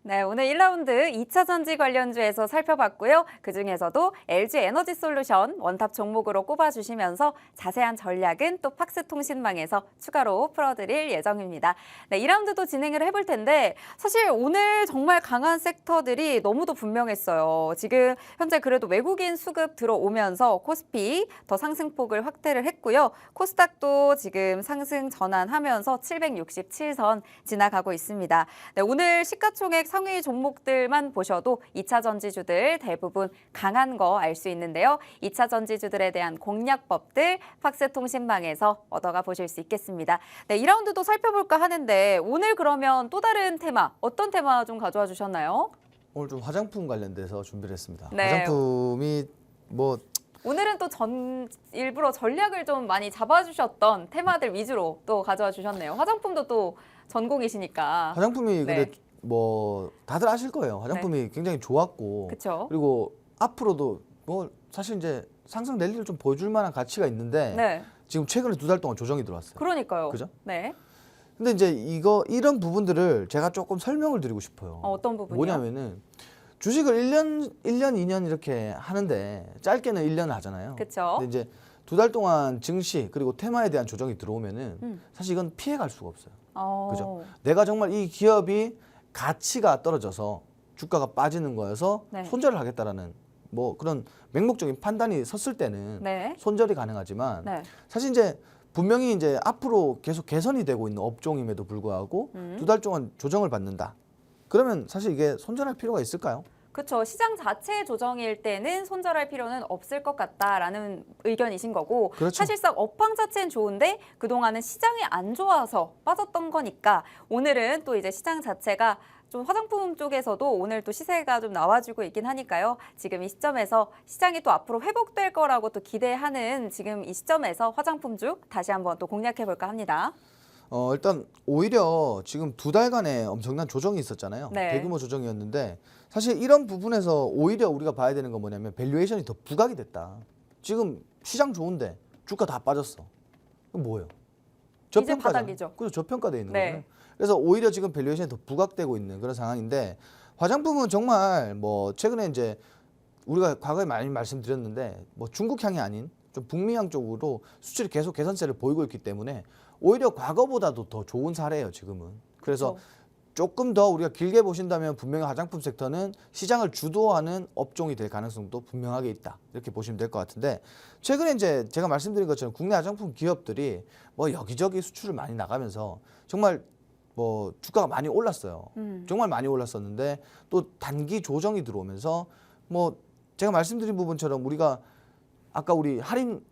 네, 오늘 1라운드 2차 전지 관련주에서 살펴봤고요. 그중에서도 LG에너지솔루션 원탑 종목으로 꼽아주시면서 자세한 전략은 또 팍스통신망에서 추가로 풀어드릴 예정입니다. 네, 2라운드도 진행을 해볼 텐데 사실 오늘 정말 강한 섹터들이 너무도 분명했어요. 지금 현재 그래도 외국인 수급 들어오면서 코스피 더 상승폭을 확대를 했고요. 코스닥도 지금 상승 전환하면서 767선 지나가고 있습니다. 네, 오늘 시가총액 상위 종목들만 보셔도 2차 전지주들 대부분 강한 거 알 수 있는데요. 2차 전지주들에 대한 공략법들 팍스통신망에서 얻어가 보실 수 있겠습니다. 네, 2라운드도 살펴볼까 하는데 오늘 그러면 또 다른 테마, 어떤 테마 좀 가져와 주셨나요? 오늘 좀 화장품 관련돼서 준비를 했습니다. 네. 화장품이 뭐 오늘은 또 일부러 전략을 좀 많이 잡아주셨던 테마들 위주로 또 가져와 주셨네요. 화장품도 또 전공이시니까. 화장품이 네. 근데 뭐 다들 아실 거예요. 화장품이 굉장히 좋았고 그쵸? 그리고 앞으로도 뭐 사실 이제 상승 랠리를 좀 보여줄 만한 가치가 있는데 네, 지금 최근에 2달 동안 조정이 들어왔어요. 그러니까요. 그죠? 네. 근데 이제 이런 부분들을 제가 조금 설명을 드리고 싶어요. 어떤 부분이요? 뭐냐면은 주식을 1년, 2년 이렇게 하는데 짧게는 1년 하잖아요. 그쵸? 근데 이제 2달 동안 증시 그리고 테마에 대한 조정이 들어오면은 사실 이건 피해 갈 수가 없어요. 그죠? 내가 정말 이 기업이 가치가 떨어져서 주가가 빠지는 거여서 네. 손절을 하겠다라는 뭐 그런 맹목적인 판단이 섰을 때는 네. 손절이 가능하지만 네. 사실 이제 분명히 이제 앞으로 계속 개선이 되고 있는 업종임에도 불구하고 2달 동안 조정을 받는다. 그러면 사실 이게 손절할 필요가 있을까요? 그렇죠. 시장 자체 조정일 때는 손절할 필요는 없을 것 같다라는 의견이신 거고 그렇죠. 사실상 업황 자체는 좋은데 그동안은 시장이 안 좋아서 빠졌던 거니까 오늘은 또 이제 시장 자체가 좀 화장품 쪽에서도 오늘 또 시세가 좀 나와주고 있긴 하니까요. 지금 이 시점에서 시장이 또 앞으로 회복될 거라고 또 기대하는 지금 이 시점에서 화장품 쪽 다시 한번 또 공략해 볼까 합니다. 일단 오히려 지금 2달간의 엄청난 조정이 있었잖아요. 네. 대규모 조정이었는데 사실 이런 부분에서 오히려 우리가 봐야 되는 건 뭐냐면 밸류에이션이 더 부각이 됐다. 지금 시장 좋은데 주가 다 빠졌어. 그럼 뭐예요? 이제 바닥이죠. 그죠? 저평가돼 있는 네. 거예요. 그래서 오히려 지금 밸류에이션이 더 부각되고 있는 그런 상황인데 화장품은 정말 뭐 최근에 이제 우리가 과거에 많이 말씀드렸는데 뭐 중국향이 아닌 좀 북미향 쪽으로 수출이 계속 개선세를 보이고 있기 때문에 오히려 과거보다도 더 좋은 사례예요, 지금은. 그래서 그렇죠. 조금 더 우리가 길게 보신다면 분명히 화장품 섹터는 시장을 주도하는 업종이 될 가능성도 분명하게 있다. 이렇게 보시면 될 것 같은데 최근에 이제 제가 말씀드린 것처럼 국내 화장품 기업들이 뭐 여기저기 수출을 많이 나가면서 정말 뭐 주가가 많이 올랐어요. 정말 많이 올랐었는데 또 단기 조정이 들어오면서 뭐 제가 말씀드린 부분처럼 우리가 아까 우리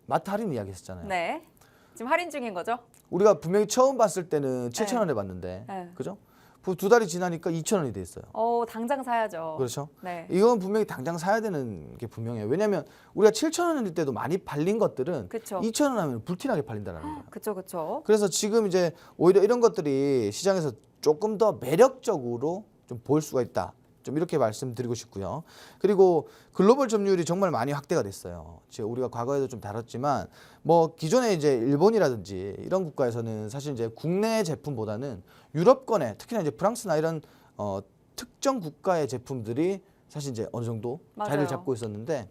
마트 할인 이야기 했었잖아요. 네. 지금 할인 중인 거죠? 우리가 분명히 처음 봤을 때는 7,000원에 봤는데 네. 그죠? 두 달이 지나니까 2,000원이 돼 있어요. 당장 사야죠. 그렇죠? 네. 이건 분명히 당장 사야 되는 게 분명해요. 왜냐하면 우리가 7,000원일 때도 많이 팔린 것들은 그쵸. 2,000원 하면 불티나게 팔린다는 거예요. 그쵸. 그래서 지금 이제 오히려 이런 것들이 시장에서 조금 더 매력적으로 좀 보일 수가 있다. 좀 이렇게 말씀드리고 싶고요. 그리고 글로벌 점유율이 정말 많이 확대가 됐어요. 지금 우리가 과거에도 좀 다뤘지만 뭐 기존에 이제 일본이라든지 이런 국가에서는 사실 이제 국내 제품보다는 유럽권에 특히나 이제 프랑스나 이런 특정 국가의 제품들이 사실 이제 어느 정도 맞아요. 자리를 잡고 있었는데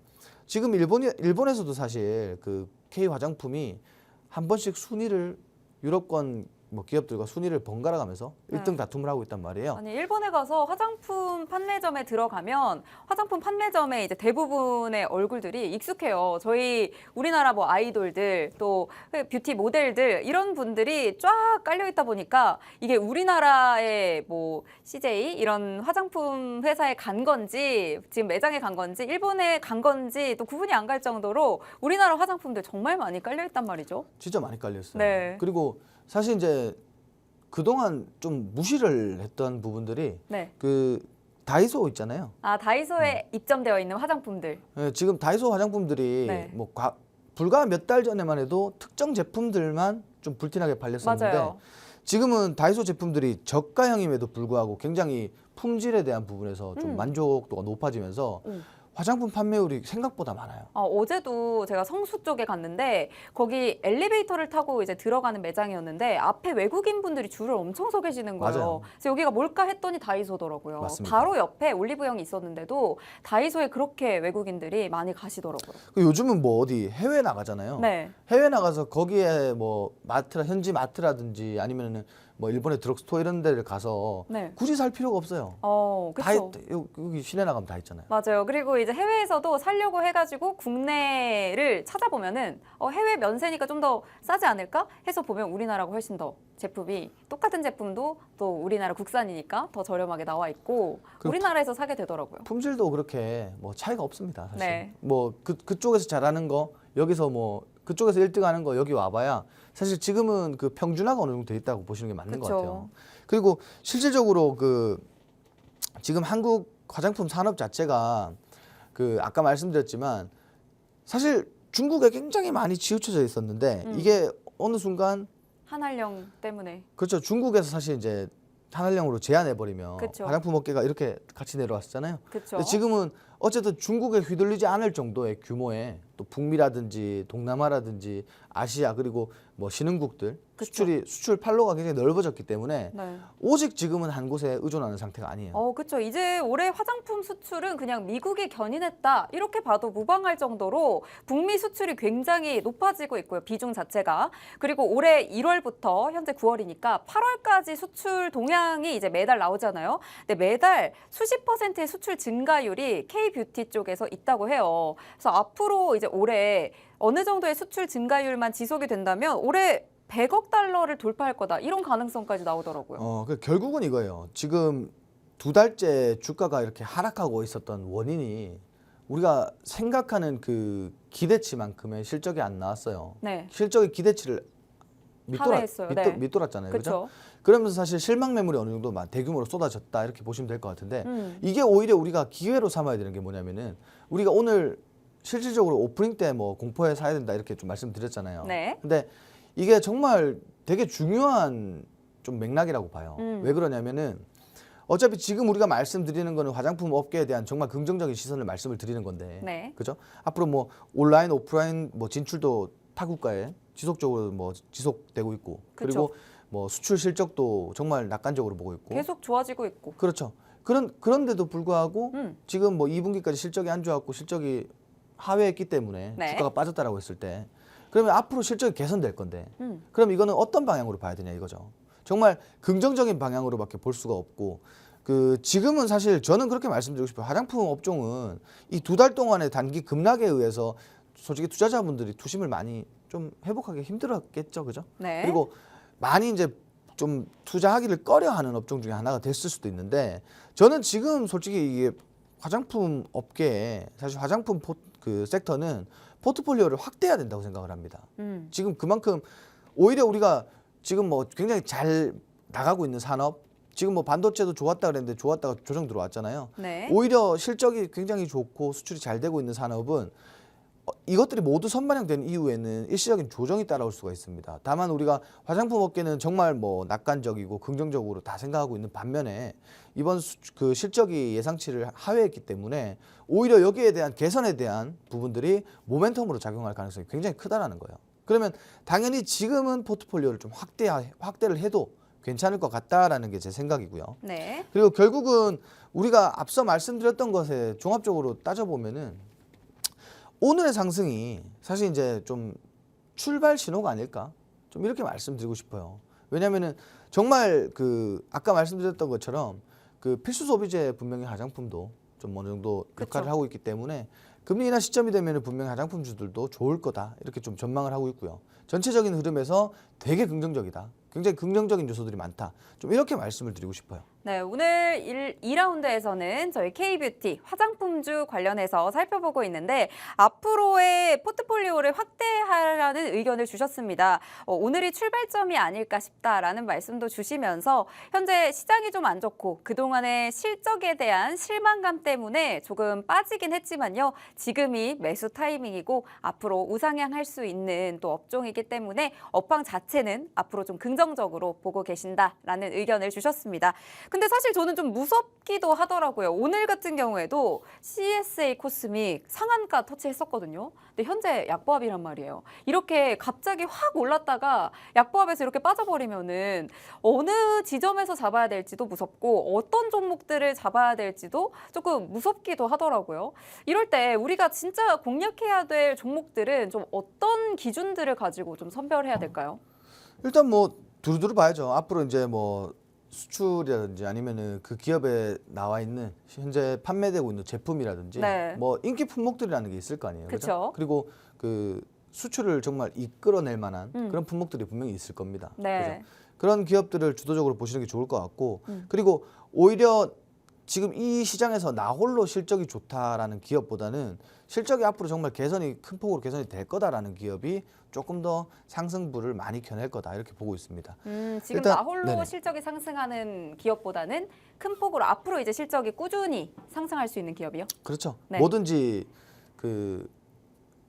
지금 일본에서도 사실 그 K 화장품이 한 번씩 순위를 유럽권 뭐 기업들과 순위를 번갈아 가면서 네. 1등 다툼을 하고 있단 말이에요. 아니 일본에 가서 화장품 판매점에 들어가면 화장품 판매점에 이제 대부분의 얼굴들이 익숙해요. 저희 우리나라 뭐 아이돌들 또 뷰티 모델들 이런 분들이 쫙 깔려 있다 보니까 이게 우리나라의 뭐 CJ 이런 화장품 회사에 간 건지 지금 매장에 간 건지 일본에 간 건지 또 구분이 안 갈 정도로 우리나라 화장품들 정말 많이 깔려 있단 말이죠. 진짜 많이 깔려 있어요. 네. 그리고 사실 이제 그동안 좀 무시를 했던 부분들이 네. 그 다이소 있잖아요. 다이소에 입점되어 있는 화장품들. 예, 지금 다이소 화장품들이 네. 뭐 불과 몇 달 전에만 해도 특정 제품들만 좀 불티나게 팔렸었는데 맞아요. 지금은 다이소 제품들이 저가형임에도 불구하고 굉장히 품질에 대한 부분에서 좀 만족도가 높아지면서 화장품 판매율이 생각보다 많아요. 어제도 제가 성수 쪽에 갔는데 거기 엘리베이터를 타고 이제 들어가는 매장이었는데 앞에 외국인 분들이 줄을 엄청 서 계시는 거예요. 맞아요. 그래서 여기가 뭘까 했더니 다이소더라고요. 맞습니다. 바로 옆에 올리브영이 있었는데도 다이소에 그렇게 외국인들이 많이 가시더라고요. 요즘은 뭐 어디 해외 나가잖아요. 네. 해외 나가서 거기에 뭐 현지 마트라든지 아니면은 뭐 일본의 드럭스토어 이런 데를 가서 네. 굳이 살 필요가 없어요. 다 그렇죠. 여기 시내 나가면 다 있잖아요. 맞아요. 그리고 이제 해외에서도 살려고 해가지고 국내를 찾아보면은 해외 면세니까 좀 더 싸지 않을까 해서 보면 우리나라가 훨씬 더 제품이 똑같은 제품도 또 우리나라 국산이니까 더 저렴하게 나와 있고 우리나라에서 사게 되더라고요. 품질도 그렇게 뭐 차이가 없습니다. 사실. 네. 뭐 그쪽에서 잘하는 거 여기서 뭐 그쪽에서 1등하는 거 여기 와봐야 사실 지금은 그 평준화가 어느 정도 돼 있다고 보시는 게 맞는 것 그쵸. 같아요. 그리고 실질적으로 그 지금 한국 화장품 산업 자체가 그 아까 말씀드렸지만 사실 중국에 굉장히 많이 치우쳐져 있었는데 이게 어느 순간 한알령 때문에. 그렇죠. 중국에서 사실 이제 한알령으로 제한해 버리면 그쵸. 화장품 업계가 이렇게 같이 내려왔잖아요. 그렇죠. 근데 지금은 어쨌든 중국에 휘둘리지 않을 정도의 규모의 또 북미라든지 동남아라든지 아시아 그리고 뭐 신흥국들 그쵸. 수출 판로가 굉장히 넓어졌기 때문에 네. 오직 지금은 한 곳에 의존하는 상태가 아니에요. 그렇죠. 이제 올해 화장품 수출은 그냥 미국이 견인했다 이렇게 봐도 무방할 정도로 북미 수출이 굉장히 높아지고 있고요. 비중 자체가. 그리고 올해 1월부터 현재 9월이니까 8월까지 수출 동향이 이제 매달 나오잖아요. 근데 매달 수십 %의 수출 증가율이 K-뷰티 쪽에서 있다고 해요. 그래서 앞으로 이제 올해 어느 정도의 수출 증가율만 지속이 된다면 올해 100억 달러를 돌파할 거다 이런 가능성까지 나오더라고요. 결국은 이거예요. 지금 두 달째 주가가 이렇게 하락하고 있었던 원인이 우리가 생각하는 그 기대치만큼의 실적이 안 나왔어요. 네. 실적의 기대치를 하회했어요. 네. 밑돌았잖아요. 그죠? 그렇죠. 그러면서 사실 실망 매물이 어느 정도 대규모로 쏟아졌다 이렇게 보시면 될 것 같은데 이게 오히려 우리가 기회로 삼아야 되는 게 뭐냐면은 우리가 오늘 실질적으로 오프닝 때 뭐 공포에 사야 된다 이렇게 좀 말씀드렸잖아요. 네. 근데 이게 정말 되게 중요한 좀 맥락이라고 봐요. 왜 그러냐면은 어차피 지금 우리가 말씀드리는 거는 화장품 업계에 대한 정말 긍정적인 시선을 말씀을 드리는 건데, 네. 그죠? 앞으로 뭐 온라인, 오프라인 뭐 진출도 타국가에 지속적으로 뭐 지속되고 있고, 그쵸. 그리고 뭐 수출 실적도 정말 낙관적으로 보고 있고, 계속 좋아지고 있고. 그렇죠. 그런데도 불구하고 지금 뭐 2분기까지 실적이 안 좋았고 실적이 하회했기 때문에 네. 주가가 빠졌다라고 했을 때, 그러면 앞으로 실적이 개선될 건데, 그럼 이거는 어떤 방향으로 봐야 되냐 이거죠. 정말 긍정적인 방향으로밖에 볼 수가 없고, 그 지금은 사실 저는 그렇게 말씀드리고 싶어요. 화장품 업종은 이 두 달 동안의 단기 급락에 의해서 솔직히 투자자분들이 투심을 많이 좀 회복하기 힘들었겠죠, 그죠? 네. 그리고 많이 이제 좀 투자하기를 꺼려하는 업종 중에 하나가 됐을 수도 있는데, 저는 지금 솔직히 이게 화장품 업계에 사실 화장품 그 섹터는 포트폴리오를 확대해야 된다고 생각을 합니다. 지금 그만큼 오히려 우리가 지금 뭐 굉장히 잘 나가고 있는 산업, 지금 뭐 반도체도 좋았다 그랬는데 좋았다가 조정 들어왔잖아요. 네. 오히려 실적이 굉장히 좋고 수출이 잘 되고 있는 산업은 이것들이 모두 선반영된 이후에는 일시적인 조정이 따라올 수가 있습니다. 다만 우리가 화장품 업계는 정말 뭐 낙관적이고 긍정적으로 다 생각하고 있는 반면에 이번 그 실적이 예상치를 하회했기 때문에 오히려 여기에 대한 개선에 대한 부분들이 모멘텀으로 작용할 가능성이 굉장히 크다라는 거예요. 그러면 당연히 지금은 포트폴리오를 좀 확대를 해도 괜찮을 것 같다라는 게 제 생각이고요. 네. 그리고 결국은 우리가 앞서 말씀드렸던 것에 종합적으로 따져보면은 오늘의 상승이 사실 이제 좀 출발 신호가 아닐까? 좀 이렇게 말씀드리고 싶어요. 왜냐면은 정말 그 아까 말씀드렸던 것처럼 그 필수 소비재 분명히 화장품도 좀 어느 정도 역할을 그쵸. 하고 있기 때문에 금리 인하 시점이 되면은 분명히 화장품주들도 좋을 거다. 이렇게 좀 전망을 하고 있고요. 전체적인 흐름에서 되게 긍정적이다. 굉장히 긍정적인 요소들이 많다. 좀 이렇게 말씀을 드리고 싶어요. 네, 오늘 2라운드에서는 저희 K뷰티 화장품주 관련해서 살펴보고 있는데 앞으로의 포트폴리오를 확대하라는 의견을 주셨습니다. 오늘이 출발점이 아닐까 싶다라는 말씀도 주시면서 현재 시장이 좀 안 좋고 그동안의 실적에 대한 실망감 때문에 조금 빠지긴 했지만요. 지금이 매수 타이밍이고 앞으로 우상향할 수 있는 또 업종이기 때문에 업황 자체는 앞으로 좀 긍정적으로 보고 계신다라는 의견을 주셨습니다. 근데 사실 저는 좀 무섭기도 하더라고요. 오늘 같은 경우에도 CSA 코스믹 상한가 터치했었거든요. 근데 현재 약보합이란 말이에요. 이렇게 갑자기 확 올랐다가 약보합에서 이렇게 빠져버리면은 어느 지점에서 잡아야 될지도 무섭고 어떤 종목들을 잡아야 될지도 조금 무섭기도 하더라고요. 이럴 때 우리가 진짜 공략해야 될 종목들은 좀 어떤 기준들을 가지고 좀 선별해야 될까요? 일단 뭐 두루두루 봐야죠. 앞으로 이제 뭐 수출이라든지 아니면은 그 기업에 나와 있는 현재 판매되고 있는 제품이라든지 네. 뭐 인기 품목들이라는 게 있을 거 아니에요. 그쵸. 그죠? 그리고 그 수출을 정말 이끌어낼 만한 그런 품목들이 분명히 있을 겁니다. 네. 그죠? 그런 기업들을 주도적으로 보시는 게 좋을 것 같고 그리고 오히려 지금 이 시장에서 나 홀로 실적이 좋다라는 기업보다는 실적이 앞으로 정말 개선이 큰 폭으로 개선이 될 거다라는 기업이 조금 더 상승부를 많이 겨낼 거다 이렇게 보고 있습니다. 지금 일단- 나홀로 네네. 실적이 상승하는 기업보다는 큰 폭으로 앞으로 이제 실적이 꾸준히 상승할 수 있는 기업이요? 그렇죠. 네. 뭐든지 그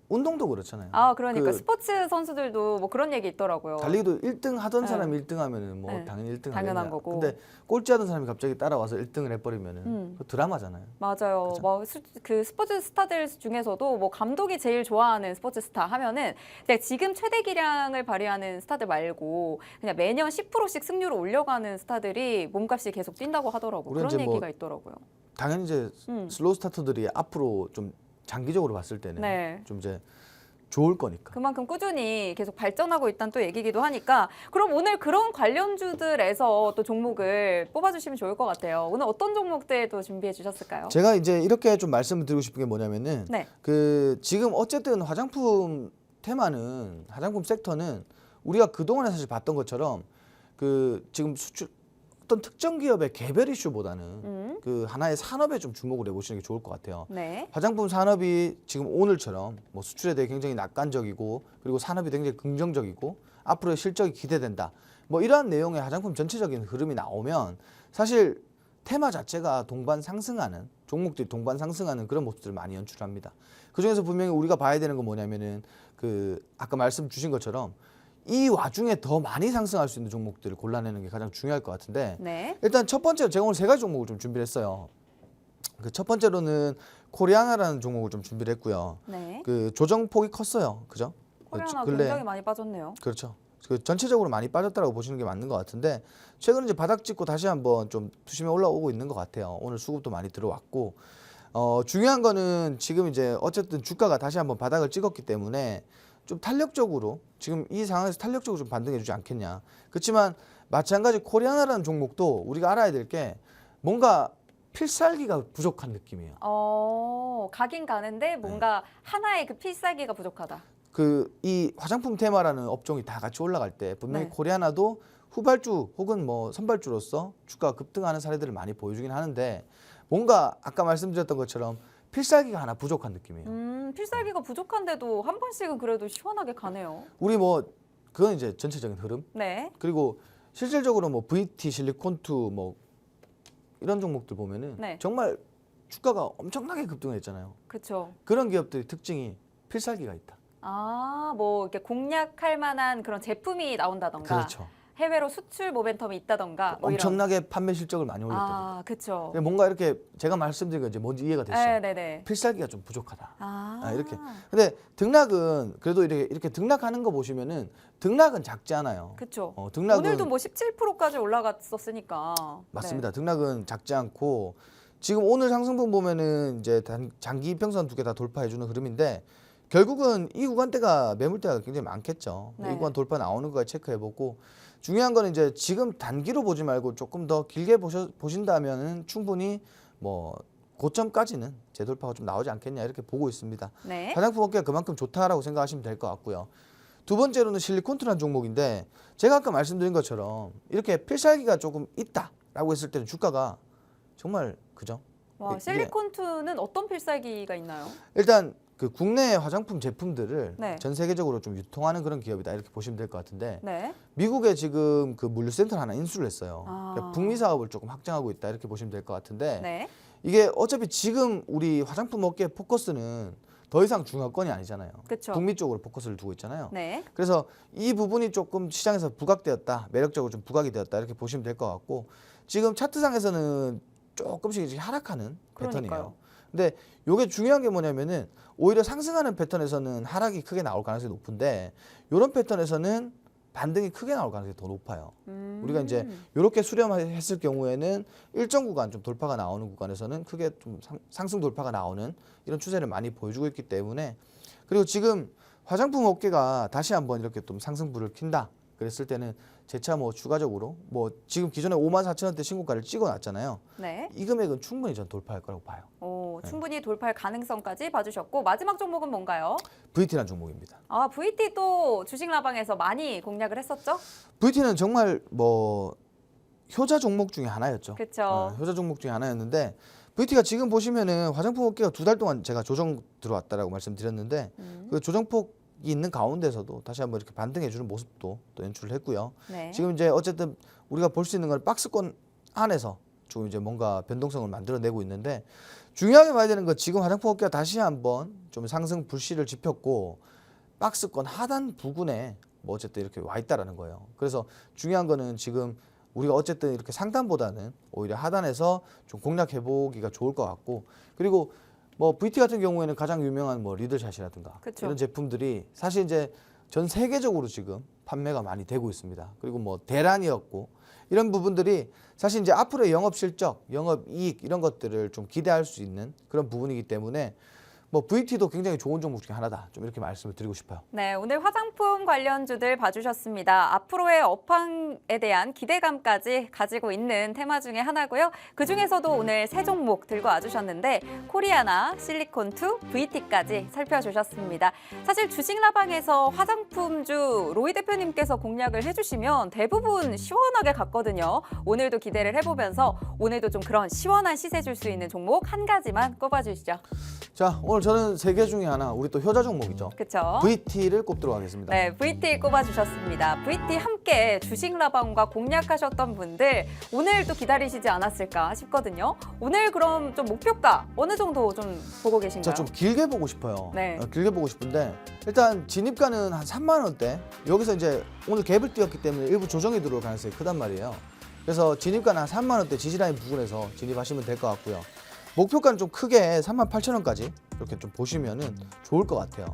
운동도 그렇잖아요. 아, 그러니까 그 스포츠 선수들도 뭐 그런 얘기 있더라고요. 달리기도 1등 하던 네. 사람이 1등 하면은 뭐 네. 당연히 1등 당연한 하겠냐. 거고. 근데 꼴찌 하던 사람이 갑자기 따라와서 1등을 해버리면은 그 드라마잖아요. 맞아요. 뭐 그 스포츠 스타들 중에서도 뭐 감독이 제일 좋아하는 스포츠 스타 하면은 근데 지금 최대 기량을 발휘하는 스타들 말고 그냥 매년 10%씩 승률을 올려가는 스타들이 몸값이 계속 뛴다고 하더라고. 우리는 그런 이제 뭐 얘기가 있더라고요. 당연히 이제 슬로우 스타터들이 앞으로 좀 장기적으로 봤을 때는 네. 좀 이제 좋을 거니까. 그만큼 꾸준히 계속 발전하고 있다는 또 얘기기도 하니까 그럼 오늘 그런 관련주들에서 또 종목을 뽑아주시면 좋을 것 같아요. 오늘 어떤 종목들 또 준비해 주셨을까요? 제가 이제 이렇게 좀 말씀을 드리고 싶은 게 뭐냐면은 네. 그 지금 어쨌든 화장품 테마는 화장품 섹터는 우리가 그동안에 사실 봤던 것처럼 그 지금 수출 어떤 특정 기업의 개별 이슈보다는 그 하나의 산업에 좀 주목을 해보시는 게 좋을 것 같아요. 네. 화장품 산업이 지금 오늘처럼 뭐 수출에 대해 굉장히 낙관적이고 그리고 산업이 굉장히 긍정적이고 앞으로의 실적이 기대된다. 뭐 이러한 내용의 화장품 전체적인 흐름이 나오면 사실 테마 자체가 동반 상승하는 종목들이 동반 상승하는 그런 모습들을 많이 연출합니다. 그중에서 분명히 우리가 봐야 되는 건 뭐냐면은 그 아까 말씀 주신 것처럼 이 와중에 더 많이 상승할 수 있는 종목들을 골라내는 게 가장 중요할 것 같은데 네. 일단 첫 번째로 제가 오늘 세 가지 종목을 좀 준비를 했어요. 그 첫 번째로는 코리아나라는 종목을 좀 준비를 했고요. 네. 그 조정폭이 컸어요. 그죠? 코리아나 근래- 굉장히 많이 빠졌네요. 그렇죠. 그 전체적으로 많이 빠졌다라고 보시는 게 맞는 것 같은데 최근 이제 바닥 찍고 다시 한번 좀 수심에 올라오고 있는 것 같아요. 오늘 수급도 많이 들어왔고 중요한 거는 지금 이제 어쨌든 주가가 다시 한번 바닥을 찍었기 때문에 좀 탄력적으로 지금 이 상황에서 탄력적으로 좀 반등해주지 않겠냐. 그렇지만 마찬가지 코리아나라는 종목도 우리가 알아야 될 게 뭔가 필살기가 부족한 느낌이에요. 가긴 가는데 뭔가 하나의 그 필살기가 부족하다. 그 이 화장품 테마라는 업종이 다 같이 올라갈 때 분명히 네. 코리아나도 후발주 혹은 뭐 선발주로서 주가가 급등하는 사례들을 많이 보여주긴 하는데 뭔가 아까 말씀드렸던 것처럼 필살기가 하나 부족한 느낌이에요. 필살기가 부족한데도 한 번씩은 그래도 시원하게 가네요. 우리 뭐 그건 이제 전체적인 흐름 네. 그리고 실질적으로 뭐 VT, 실리콘2 뭐 이런 종목들 보면은 네. 정말 주가가 엄청나게 급등했잖아요. 그렇죠. 그런 기업들의 특징이 필살기가 있다. 아, 뭐 이렇게 공략할 만한 그런 제품이 나온다던가 그렇죠. 해외로 수출 모멘텀이 있다던가 뭐 이런. 엄청나게 판매 실적을 많이 올렸거든요. 아, 그렇죠. 근데 뭔가 이렇게 제가 말씀드린 거 이제 뭔지 이해가 됐어요. 네네. 필살기가 좀 부족하다. 아, 이렇게. 근데 등락은 그래도 이렇게 등락하는 거 보시면은 등락은 작지 않아요. 그렇죠. 등락은 오늘도 뭐 17%까지 올라갔었으니까. 맞습니다. 등락은 작지 않고 지금 오늘 상승분 보면은 이제 장기 이평선 두 개 다 돌파해 주는 흐름인데 결국은 이 구간대가 매물대가 굉장히 많겠죠. 네. 이 구간 돌파 나오는 거 체크해 보고 중요한 거는 이제 지금 단기로 보지 말고 조금 더 길게 보신다면은 충분히 뭐 고점까지는 재돌파가 좀 나오지 않겠냐 이렇게 보고 있습니다. 네. 화장품 업계가 그만큼 좋다라고 생각하시면 될 것 같고요. 두 번째로는 실리콘투라는 종목인데 제가 아까 말씀드린 것처럼 이렇게 필살기가 조금 있다라고 했을 때는 주가가 정말 그죠? 와, 실리콘2는 어떤 필살기가 있나요? 일단 그 국내 화장품 제품들을 네. 전 세계적으로 좀 유통하는 그런 기업이다 이렇게 보시면 될 것 같은데 네. 미국에 지금 그 물류센터를 하나 인수를 했어요. 아. 그러니까 북미 사업을 조금 확장하고 있다 이렇게 보시면 될 것 같은데 네. 이게 어차피 지금 우리 화장품 업계 포커스는 더 이상 중화권이 아니잖아요. 그쵸. 북미 쪽으로 포커스를 두고 있잖아요. 네. 그래서 이 부분이 조금 시장에서 부각되었다, 매력적으로 좀 부각이 되었다 이렇게 보시면 될 것 같고 지금 차트상에서는 조금씩 이제 하락하는 그러니까요. 패턴이에요. 근데 이게 중요한 게 뭐냐면은 오히려 상승하는 패턴에서는 하락이 크게 나올 가능성이 높은데 이런 패턴에서는 반등이 크게 나올 가능성이 더 높아요. 우리가 이제 이렇게 수렴했을 경우에는 일정 구간 좀 돌파가 나오는 구간에서는 크게 좀 상승 돌파가 나오는 이런 추세를 많이 보여주고 있기 때문에 그리고 지금 화장품 업계가 다시 한번 이렇게 좀 상승불을 킨다 그랬을 때는 재차 뭐 추가적으로 뭐 지금 기존에 54,000원대 신고가를 찍어놨잖아요. 네. 이 금액은 충분히 전 돌파할 거라고 봐요. 오, 충분히 돌파할 가능성까지 봐주셨고 마지막 종목은 뭔가요? VT라는 종목입니다. 아, VT도 주식라방에서 많이 공략을 했었죠? VT는 정말 뭐 효자 종목 중에 하나였죠. 그렇죠. 효자 종목 중에 하나였는데 VT가 지금 보시면은 화장품 업계가 두 달 동안 제가 조정 들어왔다라고 말씀드렸는데 그 조정폭이 있는 가운데서도 다시 한번 이렇게 반등해주는 모습도 또 연출을 했고요. 네. 지금 이제 어쨌든 우리가 볼 수 있는 건 박스권 안에서 지금 이제 뭔가 변동성을 만들어내고 있는데 중요하게 봐야 되는 건 지금 화장품 업계가 다시 한번 좀 상승 불씨를 지폈고 박스권 하단 부근에 뭐 어쨌든 이렇게 와 있다라는 거예요. 그래서 중요한 거는 지금 우리가 어쨌든 이렇게 상단보다는 오히려 하단에서 좀 공략해 보기가 좋을 것 같고 그리고 뭐 VT 같은 경우에는 가장 유명한 뭐 리들샷이라든가 그쵸. 이런 제품들이 사실 이제 전 세계적으로 지금 판매가 많이 되고 있습니다. 그리고 뭐 대란이었고 이런 부분들이 사실 이제 앞으로의 영업 실적, 영업 이익 이런 것들을 좀 기대할 수 있는 그런 부분이기 때문에 뭐 VT도 굉장히 좋은 종목 중에 하나다. 좀 이렇게 말씀을 드리고 싶어요. 네, 오늘 화장품 관련주들 봐주셨습니다. 앞으로의 업황에 대한 기대감까지 가지고 있는 테마 중에 하나고요. 그중에서도 오늘 세 종목 들고 와주셨는데 코리아나, 실리콘2, VT까지 살펴주셨습니다. 사실 주식라방에서 화장품주 로이 대표님께서 공략을 해주시면 대부분 시원하게 갔거든요. 오늘도 기대를 해보면서 오늘도 좀 그런 시원한 시세 줄 수 있는 종목 한 가지만 꼽아주시죠. 자, 오늘 저는 세 개 중에 하나 우리 또 효자 종목이죠. 그렇죠? VT를 꼽도록 하겠습니다. 네, VT 꼽아주셨습니다. VT 함께 주식라방과 공략하셨던 분들 오늘 또 기다리시지 않았을까 싶거든요. 오늘 그럼 좀 목표가 어느 정도 좀 보고 계신가요? 자, 좀 길게 보고 싶어요. 네. 길게 보고 싶은데 일단 진입가는 한 3만 원대. 여기서 이제 오늘 갭을 띄웠기 때문에 일부 조정이 들어올 가능성이 크단 말이에요. 그래서 진입가는 한 3만 원대 지지라인 부분에서 진입하시면 될 것 같고요. 목표가는 좀 크게 38,000원까지 이렇게 좀 보시면은 좋을 것 같아요.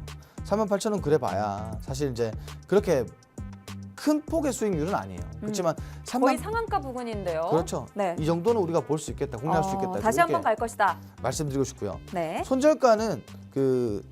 38,000원 그래 봐야 사실 이제 그렇게 큰 폭의 수익률은 아니에요. 그렇지만 거의 3만 상한가 부근인데요. 그렇죠. 네. 이 정도는 우리가 볼 수 있겠다, 공략할 수 있겠다. 다시 이렇게 한번 갈 것이다. 말씀드리고 싶고요. 네. 손절가는 그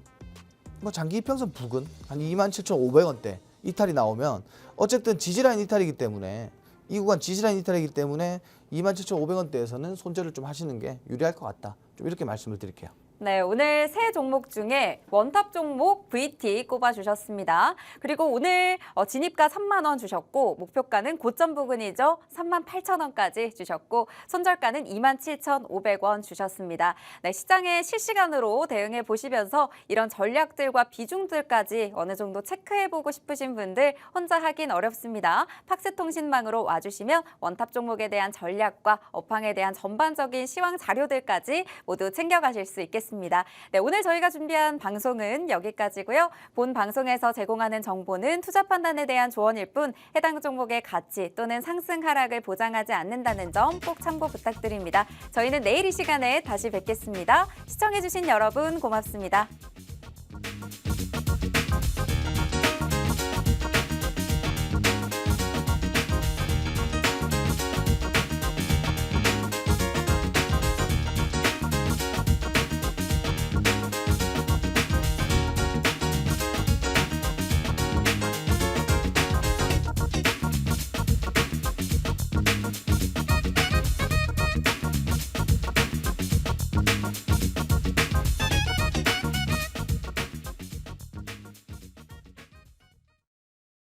뭐 장기 이평선 부근 한 27,500원대 이탈이 나오면 어쨌든 지지라인 이탈이기 때문에 이 구간 지지라인 이탈이기 때문에 27,500원대에서는 손절을 좀 하시는 게 유리할 것 같다. 좀 이렇게 말씀을 드릴게요. 네, 오늘 세 종목 중에 원탑 종목 VT 꼽아주셨습니다. 그리고 오늘 진입가 3만 원 주셨고 목표가는 고점 부근이죠. 3만 8천 원까지 주셨고 손절가는 2만 7,500원 주셨습니다. 네, 시장에 실시간으로 대응해 보시면서 이런 전략들과 비중들까지 어느 정도 체크해보고 싶으신 분들 혼자 하긴 어렵습니다. 팍스통신망으로 와주시면 원탑 종목에 대한 전략과 업황에 대한 전반적인 시황 자료들까지 모두 챙겨가실 수 있겠습니다. 네, 오늘 저희가 준비한 방송은 여기까지고요. 본 방송에서 제공하는 정보는 투자 판단에 대한 조언일 뿐 해당 종목의 가치 또는 상승 하락을 보장하지 않는다는 점 꼭 참고 부탁드립니다. 저희는 내일 이 시간에 다시 뵙겠습니다. 시청해주신 여러분 고맙습니다.